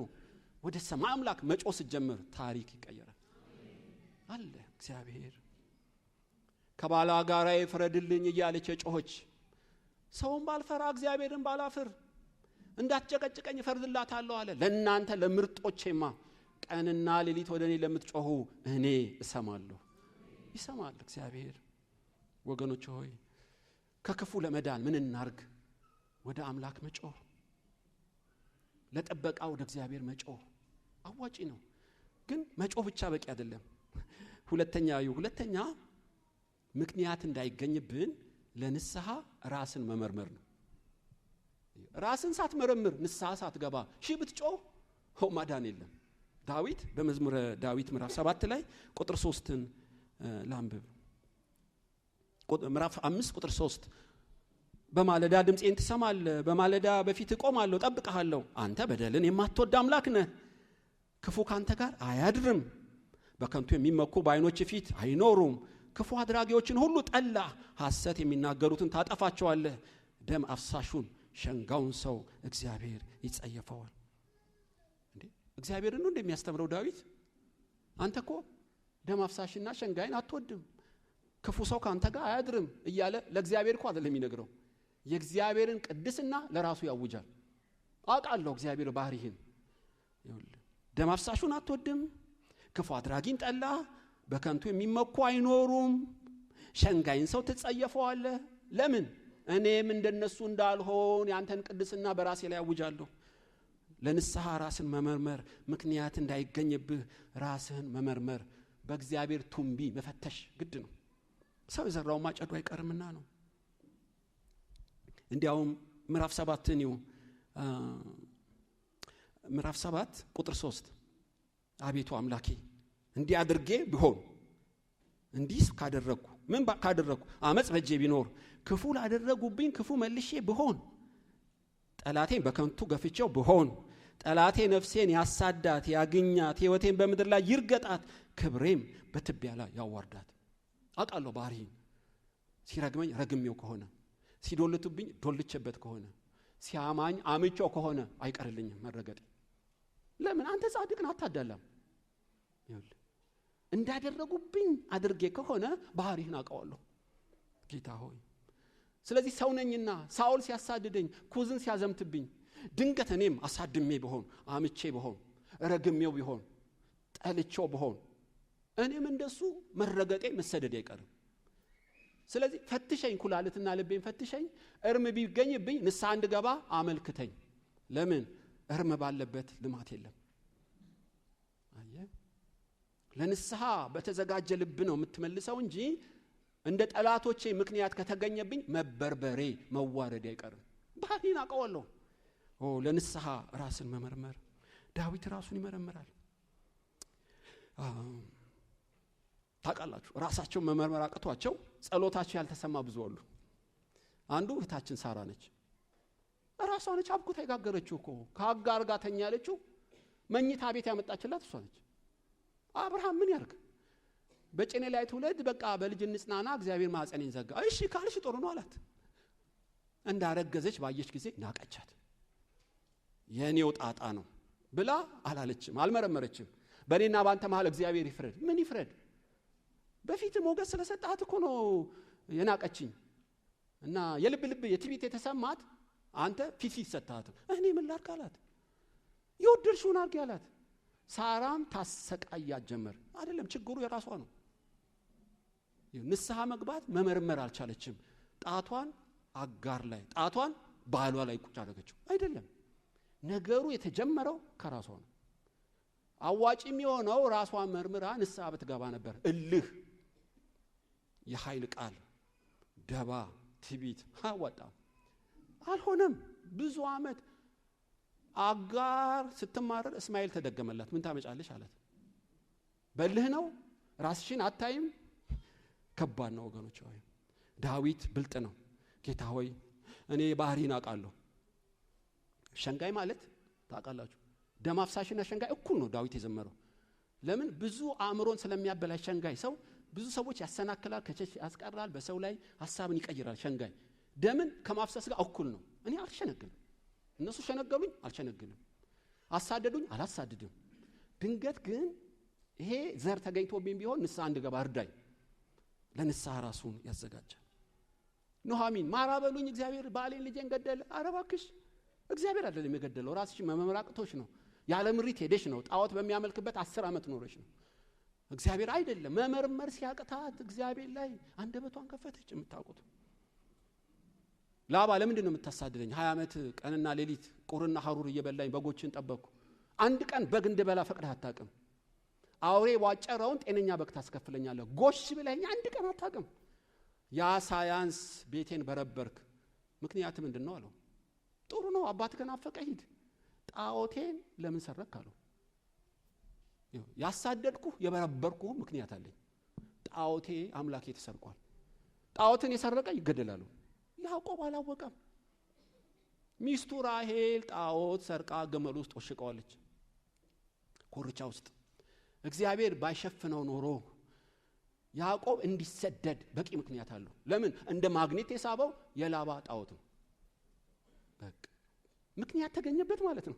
ወደ ሰማይ አምላክ መጮህ ስትጀምር ታሪክ ይቀየራል አለ እግዚአብሔር። ከባላ ጋራ ይፍረድልኝ እያለች ጮኸች። ሰውን ባልፈራ እግዚአብሔርን ባላፍር እንዳትጨቀጭቀኝ እፈርድላታለሁ አለ። ለእናንተ ለምርጦቼማ ቀንና ሌሊት ወደ እኔ ለምትጮሁ እኔ እሰማለሁ። ይሰማል እግዚአብሔር። ወገኖች ሆይ ከክፉ ለመዳን ምን እናርግ? ወደ አምላክ መጮህ፣ ለጥበቃ ወደ እግዚአብሔር መጮህ አዋጪ ነው። ግን መጮህ ብቻ በቂ አይደለም። ሁለተኛ ምክንያት እንዳይገኝብን ለንስሐ ራስን መመርመር ነው። ራስን ሳትመረምር ንስሐ ሳትገባ ሺህ ብትጮህ ማዳን የለም። ዳዊት በመዝሙረ ዳዊት ምዕራፍ 7 ላይ ቁጥር 3ን ላንብብ። ምዕራፍ 5 ቁጥር 3 በማለዳ ድምፄን ትሰማለህ፣ በማለዳ በፊት እቆማለሁ ጠብቀሃለሁ። አንተ በደልን የማትወድ አምላክ ነህ፣ ክፉ ካንተ ጋር አያድርም። በከንቱ የሚመኩ በዓይኖች ፊት አይኖሩም። ክፉ አድራጊዎችን ሁሉ ጠላ፣ ሐሰት የሚናገሩትን ታጠፋቸዋለህ። ደም አፍሳሹን ሸንጋውን ሰው እግዚአብሔር ይጸየፈዋል። እንዴ እግዚአብሔርን ነው እንደሚያስተምረው ዳዊት። አንተ እኮ ደም አፍሳሽና ሸንጋይን አትወድም፣ ክፉ ሰው ካንተ ጋር አያድርም እያለ ለእግዚአብሔር እኮ አይደለም የሚነግረው። የእግዚአብሔርን ቅድስና ለራሱ ያውጃል። አውቃለሁ እግዚአብሔር ባህሪህን። ይኸውልህ ደም አፍሳሹን አትወድም፣ ክፉ አድራጊን ጠላ፣ በከንቱ የሚመኩ አይኖሩም፣ ሸንጋይን ሰው ትጸየፈዋለህ። ለምን? እኔም እንደነሱ እንዳልሆን ያንተን ቅድስና በራሴ ላይ ያውጃለሁ። ለንስሐ ራስን መመርመር፣ ምክንያት እንዳይገኝብህ ራስህን መመርመር፣ በእግዚአብሔር ቱንቢ መፈተሽ ግድ ነው። ሰው የዘራው ማጨዱ አይቀርምና ነው። እንዲያውም ምዕራፍ 7 ነው ምዕራፍ 7 ቁጥር 3 አቤቱ አምላኬ እንዲህ አድርጌ ቢሆን እንዲህ ካደረኩ ምን ካደረኩ አመጽ በጄ ቢኖር ክፉ ላደረጉብኝ ክፉ መልሼ ብሆን ጠላቴን በከንቱ ገፍቼው ብሆን ጠላቴ ነፍሴን ያሳዳት ያግኛት ሕይወቴን በምድር ላይ ይርገጣት ክብሬም በትቢያ ላይ ያዋርዳት። አውቃለሁ ባህሪን። ሲረግመኝ ረግሜው ከሆነ ሲዶልቱብኝ ዶልቼበት ከሆነ ሲያማኝ አምጬው ከሆነ አይቀርልኝም መረገጥ። ለምን? አንተ ጻድቅን አታዳላም። ይኸውልህ እንዳደረጉብኝ አድርጌ ከሆነ ባህሪህን አውቀዋለሁ ጌታ ሆይ። ስለዚህ ሰው ነኝና ሳኦል ሲያሳድደኝ ኩዝን ሲያዘምትብኝ ድንገት እኔም አሳድሜ ብሆን አምቼ ብሆን ረግሜው ቢሆን ጠልቼው ብሆን እኔም እንደሱ መረገጤ መሰደድ አይቀርም። ስለዚህ ፈትሸኝ፣ ኩላሊትና ልቤን ፈትሸኝ፣ እርም ቢገኝብኝ ንስሐ እንድገባ አመልክተኝ። ለምን? እርም ባለበት ልማት የለም። አየህ፣ ለንስሐ በተዘጋጀ ልብ ነው የምትመልሰው እንጂ እንደ ጠላቶቼ ምክንያት ከተገኘብኝ መበርበሬ መዋረድ አይቀርም። ባህሪን አውቀዋለሁ። ለንስሐ ራስን መመርመር። ዳዊት ራሱን ይመረምራል። ታውቃላችሁ፣ ራሳቸው መመርመር አቅቷቸው ጸሎታቸው ያልተሰማ ብዙ አሉ። አንዱ እህታችን ሳራ ነች። ራሷ ነች አብኩታ የጋገረችው እኮ ከአጋር ጋር ተኛ ያለችው መኝታ ቤት ያመጣችላት እሷ ነች። አብርሃም ምን ያርግ? በጭኔ ላይ ትውለድ፣ በቃ በልጅ እንጽናና፣ እግዚአብሔር ማህፀኔን ዘጋ። እሺ ካልሽ ጥሩ ነው አላት። እንዳረገዘች ባየች ጊዜ ናቀቻት። የኔው ጣጣ ነው ብላ አላለችም፣ አልመረመረችም። በእኔና ባንተ መሃል እግዚአብሔር ይፍረድ። ምን ይፍረድ? በፊት ሞገስ ስለሰጣት እኮ ነው የናቀችኝ። እና የልብ የትዕቢት የተሰማት አንተ ፊት ሰጣት። እኔ ምን ላድርግ አላት። ይወድልሽውን አድርጊ አላት። ሳራም ታሰቃያት ጀመር። አይደለም ችግሩ የራሷ ነው። ንስሐ መግባት መመርመር አልቻለችም። ጣቷን አጋር ላይ ጣቷን ባሏ ላይ ቁጭ አደረገችው። አይደለም ነገሩ የተጀመረው ከራሷ ነው። አዋጪ የሚሆነው ራሷን መርምራ ንስሐ ብትገባ ነበር። እልህ፣ የኃይል ቃል፣ ደባ፣ ትዕቢት አዋጣም። አልሆነም። ብዙ ዓመት አጋር ስትማረር እስማኤል ተደገመላት። ምን ታመጫለሽ አላት። በልህ ነው ራስሽን አታይም? ከባድ ነው ወገኖች ሆይ። ዳዊት ብልጥ ነው። ጌታ ሆይ እኔ ባህሪን አውቃለሁ። ሸንጋይ ማለት ታውቃላችሁ፣ ደም አፍሳሽና ሸንጋይ እኩል ነው ዳዊት የዘመረው። ለምን? ብዙ አእምሮን ስለሚያበላሽ ሸንጋይ ሰው ብዙ ሰዎች ያሰናክላል፣ ከቸሽ ያስቀራል፣ በሰው ላይ ሐሳብን ይቀይራል። ሸንጋይ ደምን ከማፍሰስ ጋር እኩል ነው። እኔ አልሸነግልም፣ እነሱ ሸነገሉኝ አልሸነግልም፣ አሳደዱኝ አላሳድድም። ድንገት ግን ይሄ ዘር ተገኝቶብኝ ቢሆን ንስሐ እንድገባ እርዳኝ። ለንስሐ ራሱን ያዘጋጃል። ኑሃሚን ማራ በሉኝ እግዚአብሔር ባሌን ልጄን ገደለ። ኧረ እባክሽ እግዚአብሔር አይደለም የገደለው፣ ራስሽ መመራቅቶች ነው። ያለ ምሪት ሄደሽ ነው። ጣዖት በሚያመልክበት 10 ዓመት ኖረሽ ነው። እግዚአብሔር አይደለም። መመርመር ሲያቅታት እግዚአብሔር ላይ አንደበቷን ከፈተች። የምታውቁት ላባ ለምንድን ነው የምታሳድደኝ? 20 ዓመት ቀንና ሌሊት ቁርና ሐሩር እየበላኝ በጎችን ጠበቅኩ። አንድ ቀን በግ እንድበላ ፈቅደህ አታውቅም። አውሬ ዋጨረውን ጤነኛ በግ ታስከፍለኛለህ። ጎሽ ብለኸኝ አንድ ቀን አታውቅም። ያ ሳያንስ ቤቴን በረበርክ። ምክንያት ምንድን ነው አለው። ጥሩ ነው አባት ከናፈቀ ሂድ። ጣዖቴን ለምን ሰረክ አለው። ያሳደድኩ የበረበርኩ ምክንያት አለኝ። ጣዖቴ አምላኬ ተሰርቋል። ጣዖትን የሰረቀ ይገደላሉ። ያዕቆብ አላወቀም። ሚስቱ ራሔል ጣዖት ሰርቃ ገመል ውስጥ ወሽቀዋለች፣ ኮርቻ ውስጥ። እግዚአብሔር ባይሸፍነው ኖሮ ያዕቆብ እንዲሰደድ በቂ ምክንያት አለው። ለምን? እንደ ማግኔት የሳበው የላባ ጣዖት ነው። በቃ ምክንያት ተገኘበት ማለት ነው።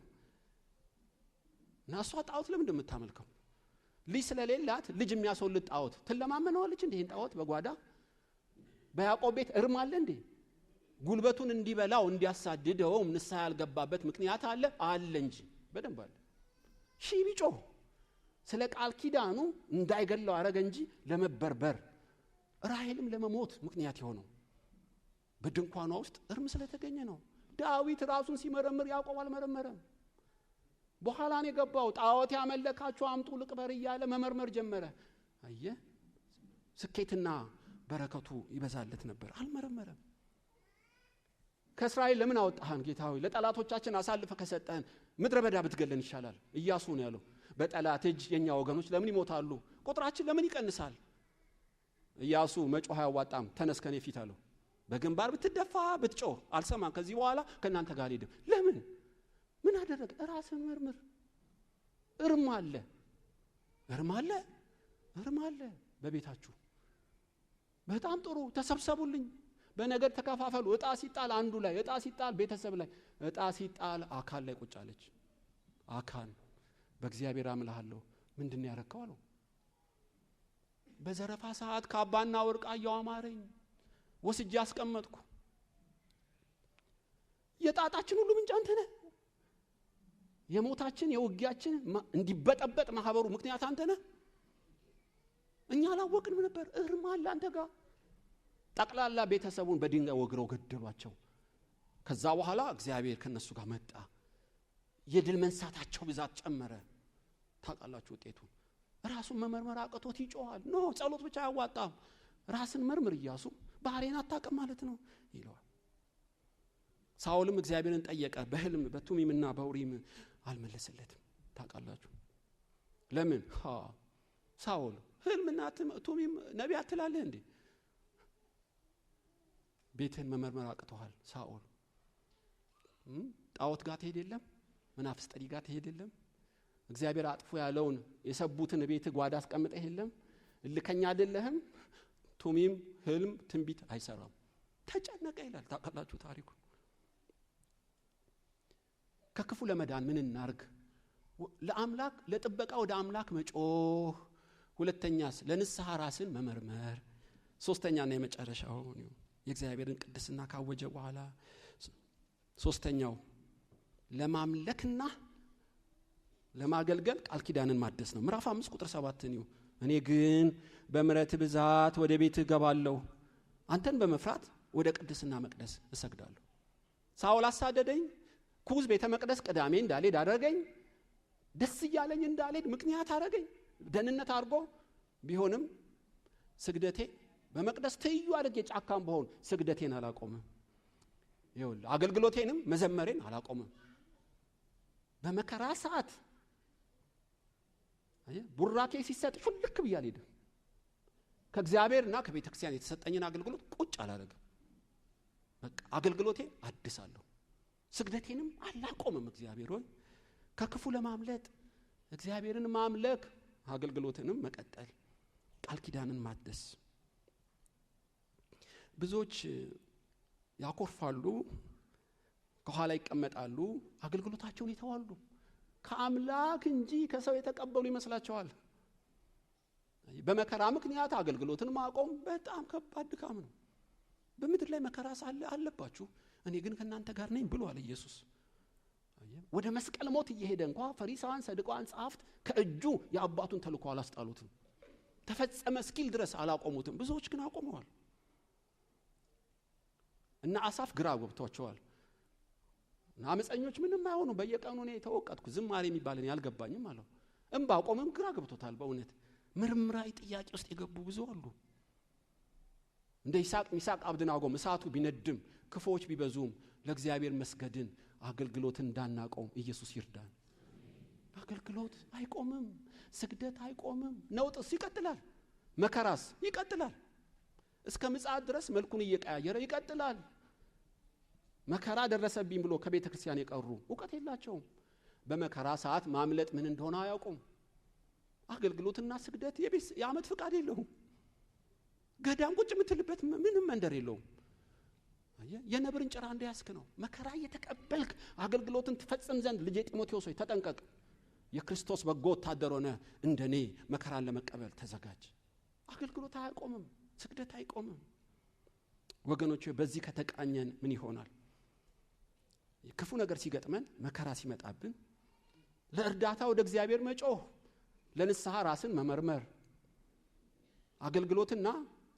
እና እሷ ጣዖት ለምን እንደምታመልከው ልጅ ስለሌላት ልጅ የሚያስወልድ ጣዖት ትለማመነዋለች። እንዴ ይሄን ጣዖት በጓዳ በያዕቆብ ቤት እርም አለ እንዴ? ጉልበቱን እንዲበላው እንዲያሳድደው ንስሐ ያልገባበት ምክንያት አለ እንጂ በደንብ አለ። ሺህ ቢጮህ ስለ ቃል ኪዳኑ እንዳይገለው አረገ እንጂ ለመበርበር ራሔልም ለመሞት ምክንያት የሆነው በድንኳኗ ውስጥ እርም ስለተገኘ ነው። ዳዊት ራሱን ሲመረምር ያዕቆብ አልመረመረም። በኋላ ነው የገባው። ጣዖት ያመለካችሁ አምጡ ልቅበር እያለ መመርመር ጀመረ። አየ ስኬትና በረከቱ ይበዛለት ነበር። አልመረመረም። ከእስራኤል ለምን አወጣህን ጌታ ሆይ? ለጠላቶቻችን አሳልፈ ከሰጠህን ምድረ በዳ ብትገለን ይሻላል። ኢያሱ ነው ያለው። በጠላት እጅ የኛ ወገኖች ለምን ይሞታሉ? ቁጥራችን ለምን ይቀንሳል? ኢያሱ መጮህ አያዋጣም፣ ተነስ ከኔ ፊት አለው። በግንባር ብትደፋ ብትጮህ አልሰማም። ከዚህ በኋላ ከናንተ ጋር አልሄድም። ለምን? ምን አደረገ? ራስን መርምር። እርም አለ በቤታችሁ። በጣም ጥሩ። ተሰብሰቡልኝ፣ በነገድ ተከፋፈሉ። እጣ ሲጣል አንዱ ላይ፣ እጣ ሲጣል ቤተሰብ ላይ፣ እጣ ሲጣል አካን ላይ ቁጭ አለች። አካን በእግዚአብሔር አምልሃለሁ ምንድን ነው ያረከው አለው። በዘረፋ ሰዓት ካባና ወርቅ አየሁ አማረኝ፣ ወስጄ አስቀመጥኩ። የጣጣችን ሁሉ ምንጭ አንተ ነህ። የሞታችን የውጊያችን እንዲበጠበጥ ማህበሩ ምክንያት አንተ ነህ። እኛ አላወቅንም ነበር። እርም አለ አንተ ጋር። ጠቅላላ ቤተሰቡን በድንጋይ ወግረው ገደሏቸው። ከዛ በኋላ እግዚአብሔር ከነሱ ጋር መጣ። የድል መንሳታቸው ብዛት ጨመረ። ታውቃላችሁ ውጤቱ። ራሱን መመርመር አቅቶት ይጮሃል። ኖ ጸሎት ብቻ አያዋጣም። ራስን መርምር ኢያሱ፣ ባህሪን አታውቅም ማለት ነው ይለዋል። ሳኦልም እግዚአብሔርን ጠየቀ። በህልም በቱሚምና በኡሪም አልመለሰለትም። ታውቃላችሁ ለምን? ሳኦል ህልምና ቱሚም ነቢያት ትላለህ እንዴ? ቤትን መመርመር አቅቶሃል ሳኦል። ጣዖት ጋር ትሄድ የለም፣ መናፍስት ጠሪ ጋር ትሄድ የለም፣ እግዚአብሔር አጥፎ ያለውን የሰቡትን ቤት ጓዳ አስቀምጠህ የለም። እልከኛ አይደለህም። ቱሚም ህልም ትንቢት አይሰራም። ተጨነቀ ይላል። ታውቃላችሁ ታሪኩ። ከክፉ ለመዳን ምን እናርግ? ለአምላክ ለጥበቃ ወደ አምላክ መጮህ። ሁለተኛስ ለንስሐ ራስን መመርመር። ሶስተኛና የመጨረሻው የእግዚአብሔርን ቅድስና ካወጀ በኋላ ሶስተኛው ለማምለክና ለማገልገል ቃል ኪዳንን ማደስ ነው። ምዕራፍ 5 ቁጥር 7 ነው። እኔ ግን በምሕረት ብዛት ወደ ቤት እገባለሁ፣ አንተን በመፍራት ወደ ቅድስና መቅደስ እሰግዳለሁ። ሳኦል አሳደደኝ፣ ኩዝ ቤተ መቅደስ ቅዳሜ እንዳልሄድ አደረገኝ። ደስ እያለኝ እንዳልሄድ ምክንያት አደረገኝ። ደህንነት አድርጎ ቢሆንም ስግደቴ በመቅደስ ትይዩ አድርጌ ጫካም በሆን ስግደቴን አላቆምም። ይኸውልህ አገልግሎቴንም መዘመሬን አላቆምም። በመከራ ሰዓት ቡራኬ ሲሰጥ ፍልክ ብዬ አልሄድም። ከእግዚአብሔርና ከቤተ ክርስቲያን የተሰጠኝን አገልግሎት ቁጭ አላደርግም። በቃ አገልግሎቴን አድሳለሁ፣ ስግደቴንም አላቆምም። እግዚአብሔር ሆይ ከክፉ ለማምለጥ እግዚአብሔርን ማምለክ፣ አገልግሎትንም መቀጠል፣ ቃል ኪዳንን ማደስ። ብዙዎች ያኮርፋሉ፣ ከኋላ ይቀመጣሉ፣ አገልግሎታቸውን ይተዋሉ። ከአምላክ እንጂ ከሰው የተቀበሉ ይመስላቸዋል። በመከራ ምክንያት አገልግሎትን ማቆም በጣም ከባድ ድካም ነው። በምድር ላይ መከራ ሳለ አለባችሁ፣ እኔ ግን ከእናንተ ጋር ነኝ ብሏል ኢየሱስ። ወደ መስቀል ሞት እየሄደ እንኳን ፈሪሳውያን፣ ሰዱቃውያን፣ ጸሐፍት ከእጁ የአባቱን ተልእኮ አላስጣሉትም። ተፈጸመ እስኪል ድረስ አላቆሙትም። ብዙዎች ግን አቆመዋል። እና አሳፍ ግራ ገብቷቸዋል። እና አመፀኞች ምንም አይሆኑ፣ በየቀኑ እኔ ተወቀጥኩ፣ ዝማሬ የሚባል እኔ አልገባኝም አለው። ዕንባቆምም ግራ ገብቶታል። በእውነት ምርምራዊ ጥያቄ ውስጥ የገቡ ብዙ አሉ። እንደ ይስሐቅ ሚሳቅ አብደናጎም እሳቱ ቢነድም ክፉዎች ቢበዙም ለእግዚአብሔር መስገድን አገልግሎትን እንዳናቆም ኢየሱስ ይርዳን። አገልግሎት አይቆምም፣ ስግደት አይቆምም። ነውጥስ ይቀጥላል፣ መከራስ ይቀጥላል። እስከ ምጽአት ድረስ መልኩን እየቀያየረ ይቀጥላል። መከራ ደረሰብኝ ብሎ ከቤተ ክርስቲያን የቀሩ ዕውቀት የላቸውም። በመከራ ሰዓት ማምለጥ ምን እንደሆነ አያውቁም። አገልግሎትና ስግደት የዓመት ፍቃድ የለውም። ገዳም ቁጭ የምትልበት ምንም መንደር የለውም። የነብርን ጭራ እንደያዝክ ነው። መከራ እየተቀበልክ አገልግሎትን ትፈጽም ዘንድ ልጄ ጢሞቴዎስ ሆይ ተጠንቀቅ። የክርስቶስ በጎ ወታደር ሆነ እንደኔ መከራን ለመቀበል ተዘጋጅ። አገልግሎት አይቆምም፣ ስግደት አይቆምም። ወገኖች በዚህ ከተቃኘን ምን ይሆናል? ክፉ ነገር ሲገጥመን፣ መከራ ሲመጣብን ለእርዳታ ወደ እግዚአብሔር መጮህ፣ ለንስሐ ራስን መመርመር፣ አገልግሎትና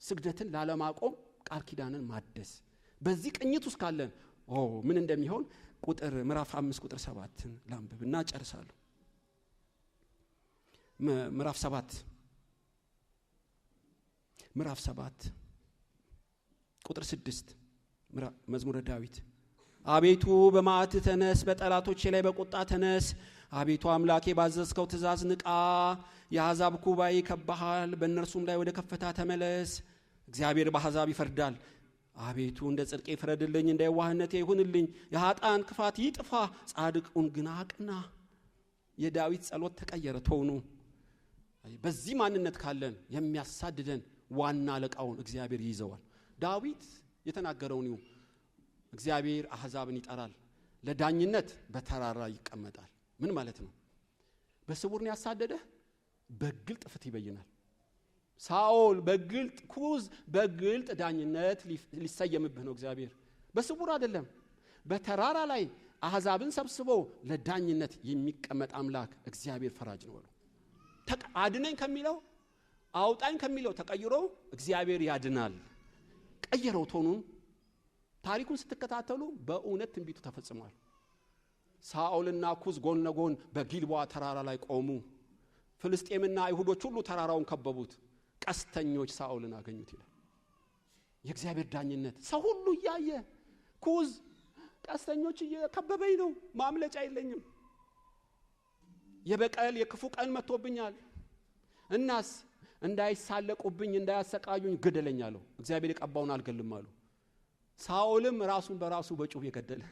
ስግደትን ላለማቆም ቃል ኪዳንን ማደስ። በዚህ ቅኝት ውስጥ ካለን ምን እንደሚሆን ምዕራፍ 5 ቁጥር 7 ላንብብና ጨርሳለሁ። ምዕራፍ 7 ቁጥር 6 መዝሙረ ዳዊት። አቤቱ በመዓት ተነስ፣ በጠላቶቼ ላይ በቁጣ ተነስ። አቤቱ አምላኬ ባዘዝከው ትእዛዝ ንቃ። የአሕዛብ ጉባኤ ይከብብሃል፣ በእነርሱም ላይ ወደ ከፍታ ተመለስ። እግዚአብሔር በአሕዛብ ይፈርዳል። አቤቱ እንደ ጽድቄ ፍረድልኝ፣ እንደ የዋህነቴ ይሁንልኝ። የኃጥአን ክፋት ይጥፋ፣ ጻድቁን ግን አቅና። የዳዊት ጸሎት ተቀየረ ቶኑ። በዚህ ማንነት ካለን የሚያሳድደን ዋና አለቃውን እግዚአብሔር ይይዘዋል። ዳዊት የተናገረውን ይሁ እግዚአብሔር አሕዛብን ይጠራል፣ ለዳኝነት በተራራ ይቀመጣል። ምን ማለት ነው? በስውር ነው ያሳደደህ፣ በግልጥ ፍትህ ይበይናል። ሳኦል በግልጥ ኩዝ በግልጥ ዳኝነት ሊሰየምብህ ነው እግዚአብሔር። በስውር አይደለም፣ በተራራ ላይ አሕዛብን ሰብስቦ ለዳኝነት የሚቀመጥ አምላክ እግዚአብሔር ፈራጅ ነው። አድነኝ ከሚለው አውጣኝ ከሚለው ተቀይሮ እግዚአብሔር ያድናል። ቀየረው ቶኑን። ታሪኩን ስትከታተሉ በእውነት ትንቢቱ ተፈጽሟል። ሳኦልና ኩዝ ጎን ለጎን በጊልቦዓ ተራራ ላይ ቆሙ። ፍልስጤምና አይሁዶች ሁሉ ተራራውን ከበቡት። ቀስተኞች ሳኦልን አገኙት ይላል። የእግዚአብሔር ዳኝነት ሰው ሁሉ እያየ ኩዝ ቀስተኞች እየከበበኝ ነው፣ ማምለጫ የለኝም፣ የበቀል የክፉ ቀን መጥቶብኛል፣ እናስ እንዳይሳለቁብኝ እንዳያሰቃዩኝ ግደለኝ አለው። እግዚአብሔር የቀባውን አልገልም አሉ። ሳኦልም ራሱን በራሱ በጩቤ ገደለ፣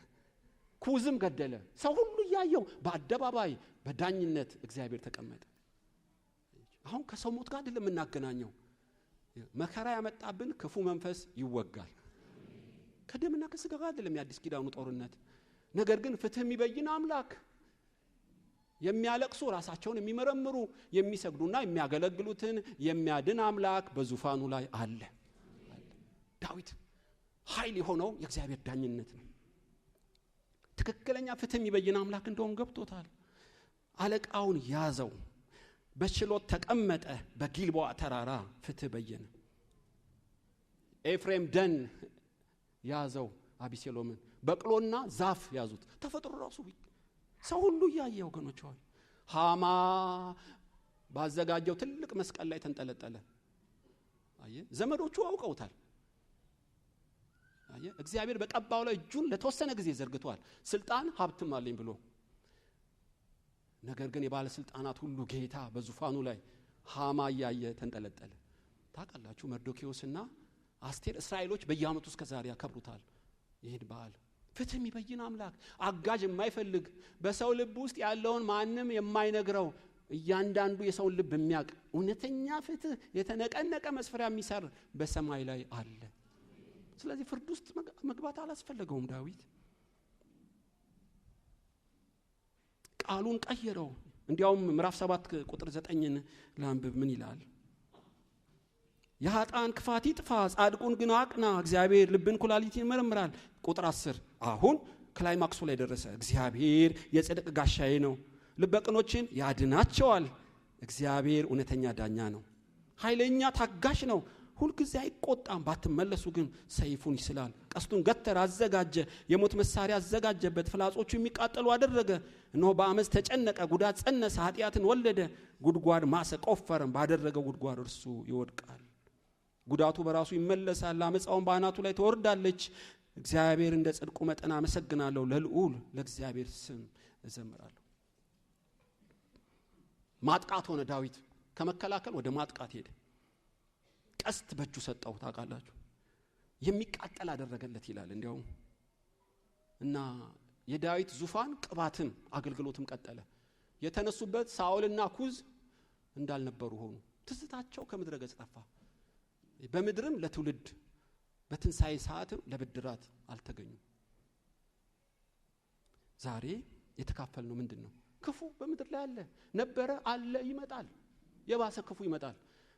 ኩዝም ገደለ። ሰው ሁሉ እያየው በአደባባይ በዳኝነት እግዚአብሔር ተቀመጠ። አሁን ከሰው ሞት ጋር አይደለም የምናገናኘው። መከራ ያመጣብን ክፉ መንፈስ ይወጋል። ከደምና ከስጋ ጋር አይደለም የአዲስ ኪዳኑ ጦርነት። ነገር ግን ፍትህ የሚበይን አምላክ፣ የሚያለቅሱ ራሳቸውን የሚመረምሩ የሚሰግዱና የሚያገለግሉትን የሚያድን አምላክ በዙፋኑ ላይ አለ። ዳዊት ኃይል የሆነው የእግዚአብሔር ዳኝነት ነው። ትክክለኛ ፍትህ የሚበይን አምላክ እንደሆነ ገብቶታል። አለቃውን ያዘው፣ በችሎት ተቀመጠ። በጊልቦዓ ተራራ ፍትህ በየነ። ኤፍሬም ደን ያዘው፣ አቢሴሎምን። በቅሎና ዛፍ ያዙት። ተፈጥሮ ራሱ ሰው ሁሉ ያየ ወገኖች ሆይ ሃማ ባዘጋጀው ትልቅ መስቀል ላይ ተንጠለጠለ። አየ ዘመዶቹ አውቀውታል። አየ እግዚአብሔር በቀባው ላይ እጁን ለተወሰነ ጊዜ ዘርግቷል፣ ስልጣን ሀብትም አለኝ ብሎ። ነገር ግን የባለስልጣናት ሁሉ ጌታ በዙፋኑ ላይ ሃማ ያየ ተንጠለጠለ። ታውቃላችሁ መርዶኪዮስና አስቴር እስራኤሎች በየዓመቱ እስከ ዛሬ ያከብሩታል ይሄን በዓል። ፍትህ የሚበይን አምላክ፣ አጋዥ የማይፈልግ፣ በሰው ልብ ውስጥ ያለውን ማንም የማይነግረው፣ እያንዳንዱ የሰውን ልብ የሚያውቅ እውነተኛ ፍትህ የተነቀነቀ መስፈሪያ የሚሰር በሰማይ ላይ አለ። ስለዚህ ፍርድ ውስጥ መግባት አላስፈለገውም ዳዊት። ቃሉን ቀየረው። እንዲያውም ምዕራፍ 7 ቁጥር 9ን ላንብብ። ምን ይላል? የኃጥአን ክፋት ይጥፋ፣ ጻድቁን ግን አቅና፣ እግዚአብሔር ልብን ኩላሊትን ይመረምራል። ቁጥር 10 አሁን ክላይማክሱ ላይ ደረሰ። እግዚአብሔር የጽድቅ ጋሻዬ ነው፣ ልበ ቅኖችን ያድናቸዋል። እግዚአብሔር እውነተኛ ዳኛ ነው፣ ኃይለኛ ታጋሽ ነው፣ ሁልጊዜ አይቆጣም። ባትመለሱ ግን ሰይፉን ይስላል። ቀስቱን ገተር አዘጋጀ፣ የሞት መሳሪያ አዘጋጀበት፣ ፍላጾቹ የሚቃጠሉ አደረገ። እነሆ በአመፅ ተጨነቀ፣ ጉዳት ጸነሰ፣ ኃጢአትን ወለደ። ጉድጓድ ማሰ፣ ቆፈረም፣ ባደረገው ጉድጓድ እርሱ ይወድቃል። ጉዳቱ በራሱ ይመለሳል፣ አመፃውን በአናቱ ላይ ትወርዳለች። እግዚአብሔር እንደ ጽድቁ መጠን አመሰግናለሁ፣ ለልዑል ለእግዚአብሔር ስም እዘምራለሁ። ማጥቃት ሆነ። ዳዊት ከመከላከል ወደ ማጥቃት ሄደ። ቀስት በእጁ ሰጠው። ታውቃላችሁ የሚቃጠል አደረገለት ይላል እንዲያውም። እና የዳዊት ዙፋን ቅባትም አገልግሎትም ቀጠለ። የተነሱበት ሳኦልና ኩዝ እንዳልነበሩ ሆኑ። ትዝታቸው ከምድረ ገጽ ጠፋ። በምድርም ለትውልድ በትንሣኤ ሰዓትም ለብድራት አልተገኙም። ዛሬ የተካፈልነው ምንድን ነው? ክፉ በምድር ላይ አለ፣ ነበረ፣ አለ፣ ይመጣል። የባሰ ክፉ ይመጣል።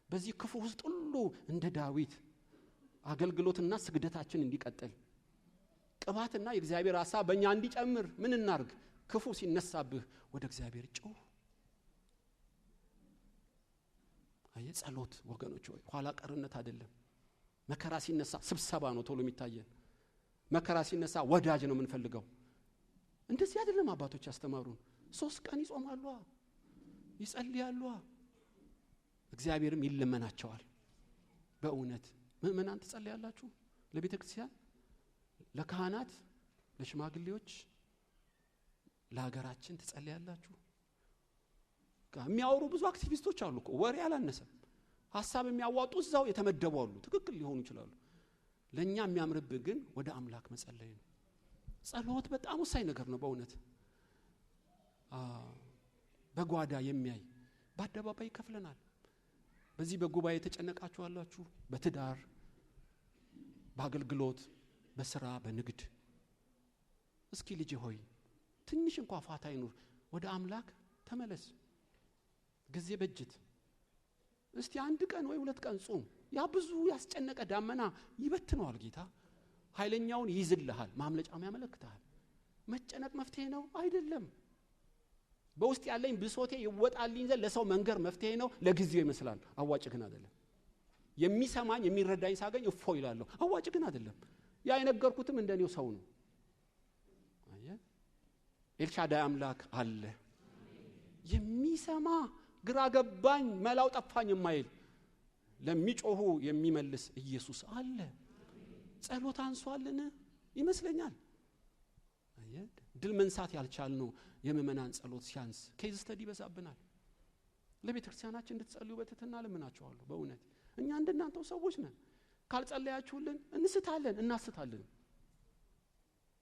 በዚህ ክፉ ውስጥ ሁሉ እንደ ዳዊት አገልግሎትና ስግደታችን እንዲቀጥል፣ ቅባትና የእግዚአብሔር ሐሳብ በእኛ እንዲጨምር ምን እናርግ? ክፉ ሲነሳብህ ወደ እግዚአብሔር ጮህ። አየ ጸሎት ወገኖች ሆይ ኋላ ቀርነት አይደለም። መከራ ሲነሳ ስብሰባ ነው ቶሎ የሚታየን። መከራ ሲነሳ ወዳጅ ነው የምንፈልገው። እንደዚህ አይደለም አባቶች ያስተማሩን። 3 ቀን ይጾማሉ፣ ይጸልያሉ፣ እግዚአብሔርም ይለመናቸዋል። በእውነት ምእመናን ትጸልያላችሁ? ለቤተ ክርስቲያን፣ ለካህናት፣ ለሽማግሌዎች፣ ለሀገራችን ትጸልያላችሁ? የሚያወሩ ብዙ አክቲቪስቶች አሉ እኮ፣ ወሬ አላነሰም። ሐሳብ የሚያዋጡ እዛው የተመደቡ አሉ፣ ትክክል ሊሆኑ ይችላሉ። ለኛ የሚያምርብህ ግን ወደ አምላክ መጸለይ ነው። ጸሎት በጣም ወሳኝ ነገር ነው በእውነት። በጓዳ የሚያይ በአደባባይ ይከፍለናል። በዚህ በጉባኤ ተጨነቃችሁ አላችሁ፣ በትዳር፣ በአገልግሎት፣ በስራ፣ በንግድ። እስኪ ልጅ ሆይ ትንሽ እንኳን ፋታ ይኑር፣ ወደ አምላክ ተመለስ፣ ጊዜ በጅት። እስቲ 1 ቀን ወይ 2 ቀን ጾም። ያ ብዙ ያስጨነቀ ዳመና ይበትነዋል ጌታ። ኃይለኛውን ይይዝልሃል፣ ማምለጫም ያመለክታል። መጨነቅ መፍትሄ ነው አይደለም። በውስጥ ያለኝ ብሶቴ ይወጣልኝ ዘንድ ለሰው መንገር መፍትሄ ነው። ለጊዜው ይመስላል፣ አዋጭ ግን አይደለም። የሚሰማኝ የሚረዳኝ ሳገኝ እፎ ይላለሁ፣ አዋጭ ግን አይደለም። ያ የነገርኩትም እንደኔው ሰው ነው። አየ ኤልሻዳይ አምላክ አለ፣ የሚሰማ ግራ ገባኝ መላው ጠፋኝ የማይል ለሚጮሁ የሚመልስ ኢየሱስ አለ። ጸሎት አንሷልን ይመስለኛል። አየ ድል መንሳት ያልቻልነው የምእመናን ጸሎት ሲያንስ ኬዝ ስተዲ ይበዛብናል። ለቤተ ክርስቲያናችን እንድትጸልዩ በትህትና ለምናችኋለሁ። በእውነት እኛ እንደናንተው ሰዎች ነን። ካልጸለያችሁልን እንስታለን፣ እናስታለን።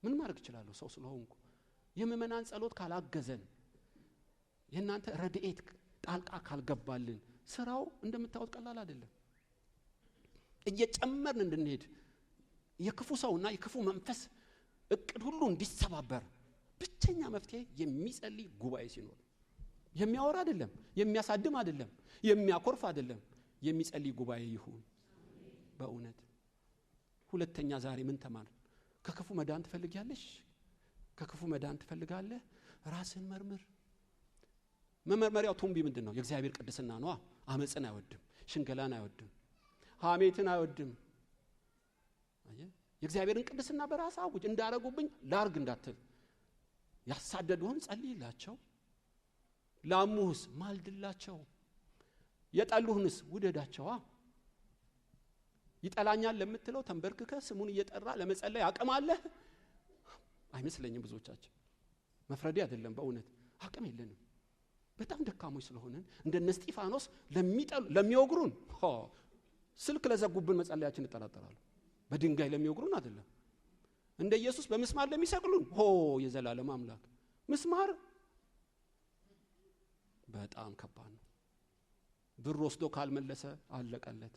ምን ማድረግ እችላለሁ ሰው ስለሆንኩ? የምእመናን ጸሎት ካላገዘን፣ የእናንተ ረድኤት ጣልቃ ካልገባልን ስራው እንደምታውቁት ቀላል አይደለም። እየጨመርን እንድንሄድ የክፉ ሰውና የክፉ መንፈስ እቅድ ሁሉ እንዲሰባበር ብቸኛ መፍትሄ የሚጸልይ ጉባኤ ሲኖር፣ የሚያወራ አይደለም፣ የሚያሳድም አይደለም፣ የሚያኮርፍ አይደለም፣ የሚጸልይ ጉባኤ ይሁን በእውነት። ሁለተኛ ዛሬ ምን ተማር? ከክፉ መዳን ትፈልጊያለሽ? ከክፉ መዳን ትፈልጋለህ? ራስን መርምር። መመርመሪያው ቱምቢ ምንድነው? የእግዚአብሔር ቅድስና ነው። አመጽን አይወድም፣ ሽንገላን አይወድም፣ ሐሜትን አይወድም። አየ የእግዚአብሔርን ቅድስና በራስ አውጅ። እንዳረጉብኝ ላርግ እንዳትል። ያሳደዱህን ጸልይላቸው፣ ላሙህስ ማልድላቸው፣ የጠሉህንስ ውደዳቸዋ። ይጠላኛል ለምትለው ተንበርክከ ስሙን እየጠራ ለመጸለይ አቅም አለህ? አይመስለኝም። ብዙዎቻችን መፍረዴ አይደለም፣ በእውነት አቅም የለንም። በጣም ደካሞች ስለሆነን እንደነ እስጢፋኖስ ለሚወግሩን ስልክ ለዘጉብን መጸለያችን እጠራጠራለሁ። በድንጋይ ለሚወግሩን አይደለም። እንደ ኢየሱስ በመስማር ለሚሰቅሉን የዘላለም አምላክ መስማር በጣም ከባድ ነው። ብር ወስዶ ካልመለሰ አለቀለት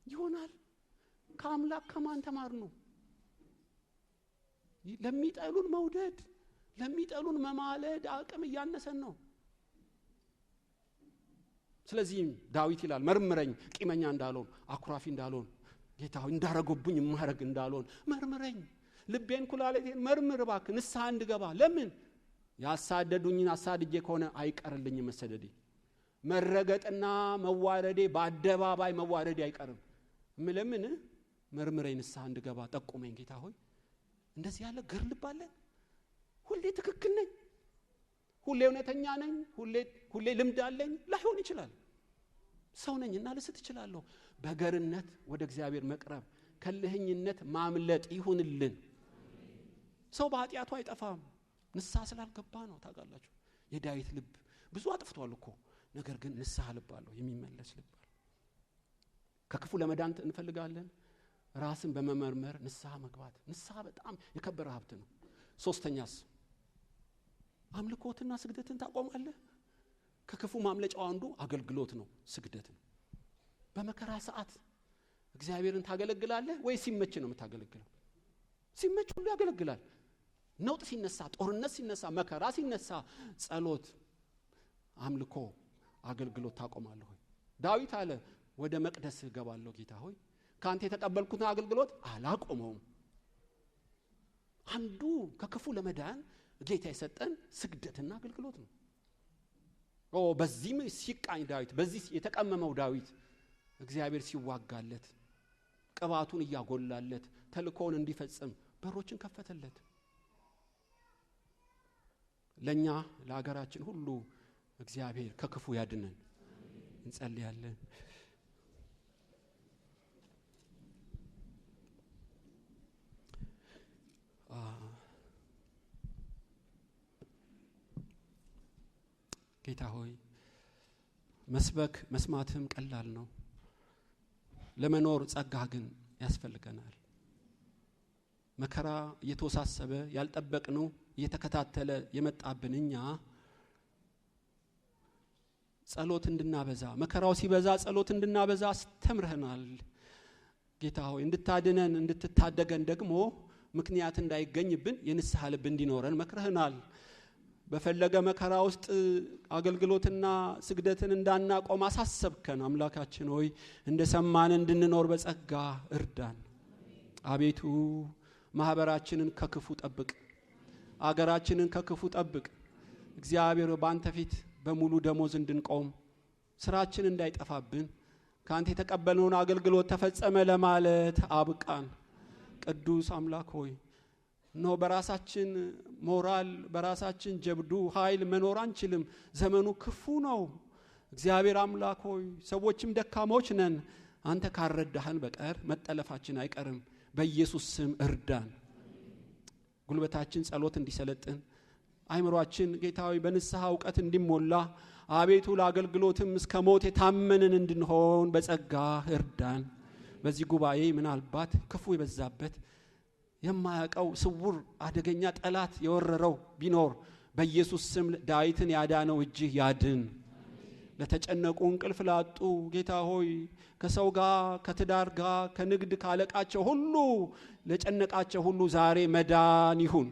ይሆናል። ከአምላክ ከማን ተማር ነው? ለሚጠሉን መውደድ፣ ለሚጠሉን መማለድ አቅም እያነሰን ነው። ስለዚህም ዳዊት ይላል መርምረኝ፣ ቂመኛ እንዳልሆን፣ አኩራፊ እንዳልሆን፣ ጌታ ሆይ እንዳረጉብኝ ማረግ እንዳልሆን መርምረኝ፣ ልቤን ኩላሊቴን መርምር እባክህ፣ ንስሐ እንድገባ። ለምን ያሳደዱኝን አሳድጄ ከሆነ አይቀርልኝም መሰደዴ። መረገጥና መዋረዴ በአደባባይ መዋረዴ አይቀርም። ለምን መርምረኝ፣ ንስሐ እንድገባ ጠቁመኝ ጌታ ሆይ። እንደዚህ ያለ ግር ልባለን። ሁሌ ትክክል ነኝ፣ ሁሌ እውነተኛ ነኝ፣ ሁሌ ልምድ አለኝ ላይሆን ይችላል። ሰው ነኝና ልስት እችላለሁ። በገርነት ወደ እግዚአብሔር መቅረብ፣ ከልህኝነት ማምለጥ ይሁንልን። ሰው በኃጢአቱ አይጠፋም፣ ንስሐ ስላልገባ ነው። ታውቃላችሁ የዳዊት ልብ ብዙ አጥፍቷል እኮ፣ ነገር ግን ንስሐ ልብ አለው፣ የሚመለስ ልብ አለው። ከክፉ ለመዳን እንፈልጋለን። ራስን በመመርመር ንስሐ መግባት። ንስሐ በጣም የከበረ ሀብት ነው። ሶስተኛስ አምልኮትና ስግደትን ታቆማለህ። ከክፉ ማምለጫው አንዱ አገልግሎት ነው፣ ስግደት ነው። በመከራ ሰዓት እግዚአብሔርን ታገለግላለህ ወይ ሲመች ነው የምታገለግለው? ሲመች ሁሉ ያገለግላል። ነውጥ ሲነሳ፣ ጦርነት ሲነሳ፣ መከራ ሲነሳ ጸሎት፣ አምልኮ፣ አገልግሎት ታቆማለህ ወይ? ዳዊት አለ ወደ መቅደስ እገባለሁ ጌታ ሆይ፣ ካንተ የተቀበልኩትን አገልግሎት አላቆመውም። አንዱ ከክፉ ለመዳን ጌታ የሰጠን ስግደትና አገልግሎት ነው። በዚህም ሲቃኝ ዳዊት፣ በዚህ የተቀመመው ዳዊት እግዚአብሔር ሲዋጋለት፣ ቅባቱን እያጎላለት ተልእኮውን እንዲፈጽም በሮችን ከፈተለት። ለኛ ለሀገራችን ሁሉ እግዚአብሔር ከክፉ ያድነን። እንጸልያለን። ጌታ ሆይ መስበክ መስማትም ቀላል ነው። ለመኖር ጸጋ ግን ያስፈልገናል። መከራ እየተወሳሰበ ያልጠበቅነው እየተከታተለ የመጣብን እኛ ጸሎት እንድናበዛ፣ መከራው ሲበዛ ጸሎት እንድናበዛ አስተምረናል። ጌታ ሆይ እንድታድነን እንድትታደገን ደግሞ ምክንያት እንዳይገኝብን የንስሐ ልብ እንዲኖረን መክረህናል። በፈለገ መከራ ውስጥ አገልግሎትና ስግደትን እንዳናቆም አሳሰብከን። አምላካችን ሆይ እንደሰማን እንድንኖር በጸጋ እርዳን። አቤቱ ማህበራችንን ከክፉ ጠብቅ፣ አገራችንን ከክፉ ጠብቅ። እግዚአብሔር በአንተ ፊት በሙሉ ደሞዝ እንድንቆም፣ ስራችን እንዳይጠፋብን፣ ካንተ የተቀበልነውን አገልግሎት ተፈጸመ ለማለት አብቃን። ቅዱስ አምላክ ሆይ ነው በራሳችን ሞራል በራሳችን ጀብዱ ኃይል መኖር አንችልም። ዘመኑ ክፉ ነው። እግዚአብሔር አምላክ ሆይ ሰዎችም ደካሞች ነን። አንተ ካረዳህን በቀር መጠለፋችን አይቀርም። በኢየሱስ ስም እርዳን። ጉልበታችን ጸሎት እንዲሰለጥን፣ አይምሮአችን ጌታዊ በንስሐ ዕውቀት እንዲሞላ፣ አቤቱ ለአገልግሎትም እስከ ሞት የታመንን እንድንሆን በጸጋ እርዳን። በዚህ ጉባኤ ምናልባት ክፉ የበዛበት የማያውቀው ስውር አደገኛ ጠላት የወረረው ቢኖር በኢየሱስ ስም ዳዊትን ያዳነው እጅህ ያድን። ለተጨነቁ እንቅልፍ ላጡ ጌታ ሆይ ከሰው ጋር ከትዳር ጋር ከንግድ ካለቃቸው ሁሉ ለጨነቃቸው ሁሉ ዛሬ መዳን ይሁን፣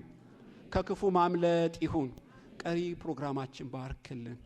ከክፉ ማምለጥ ይሁን። ቀሪ ፕሮግራማችን ባርክልን።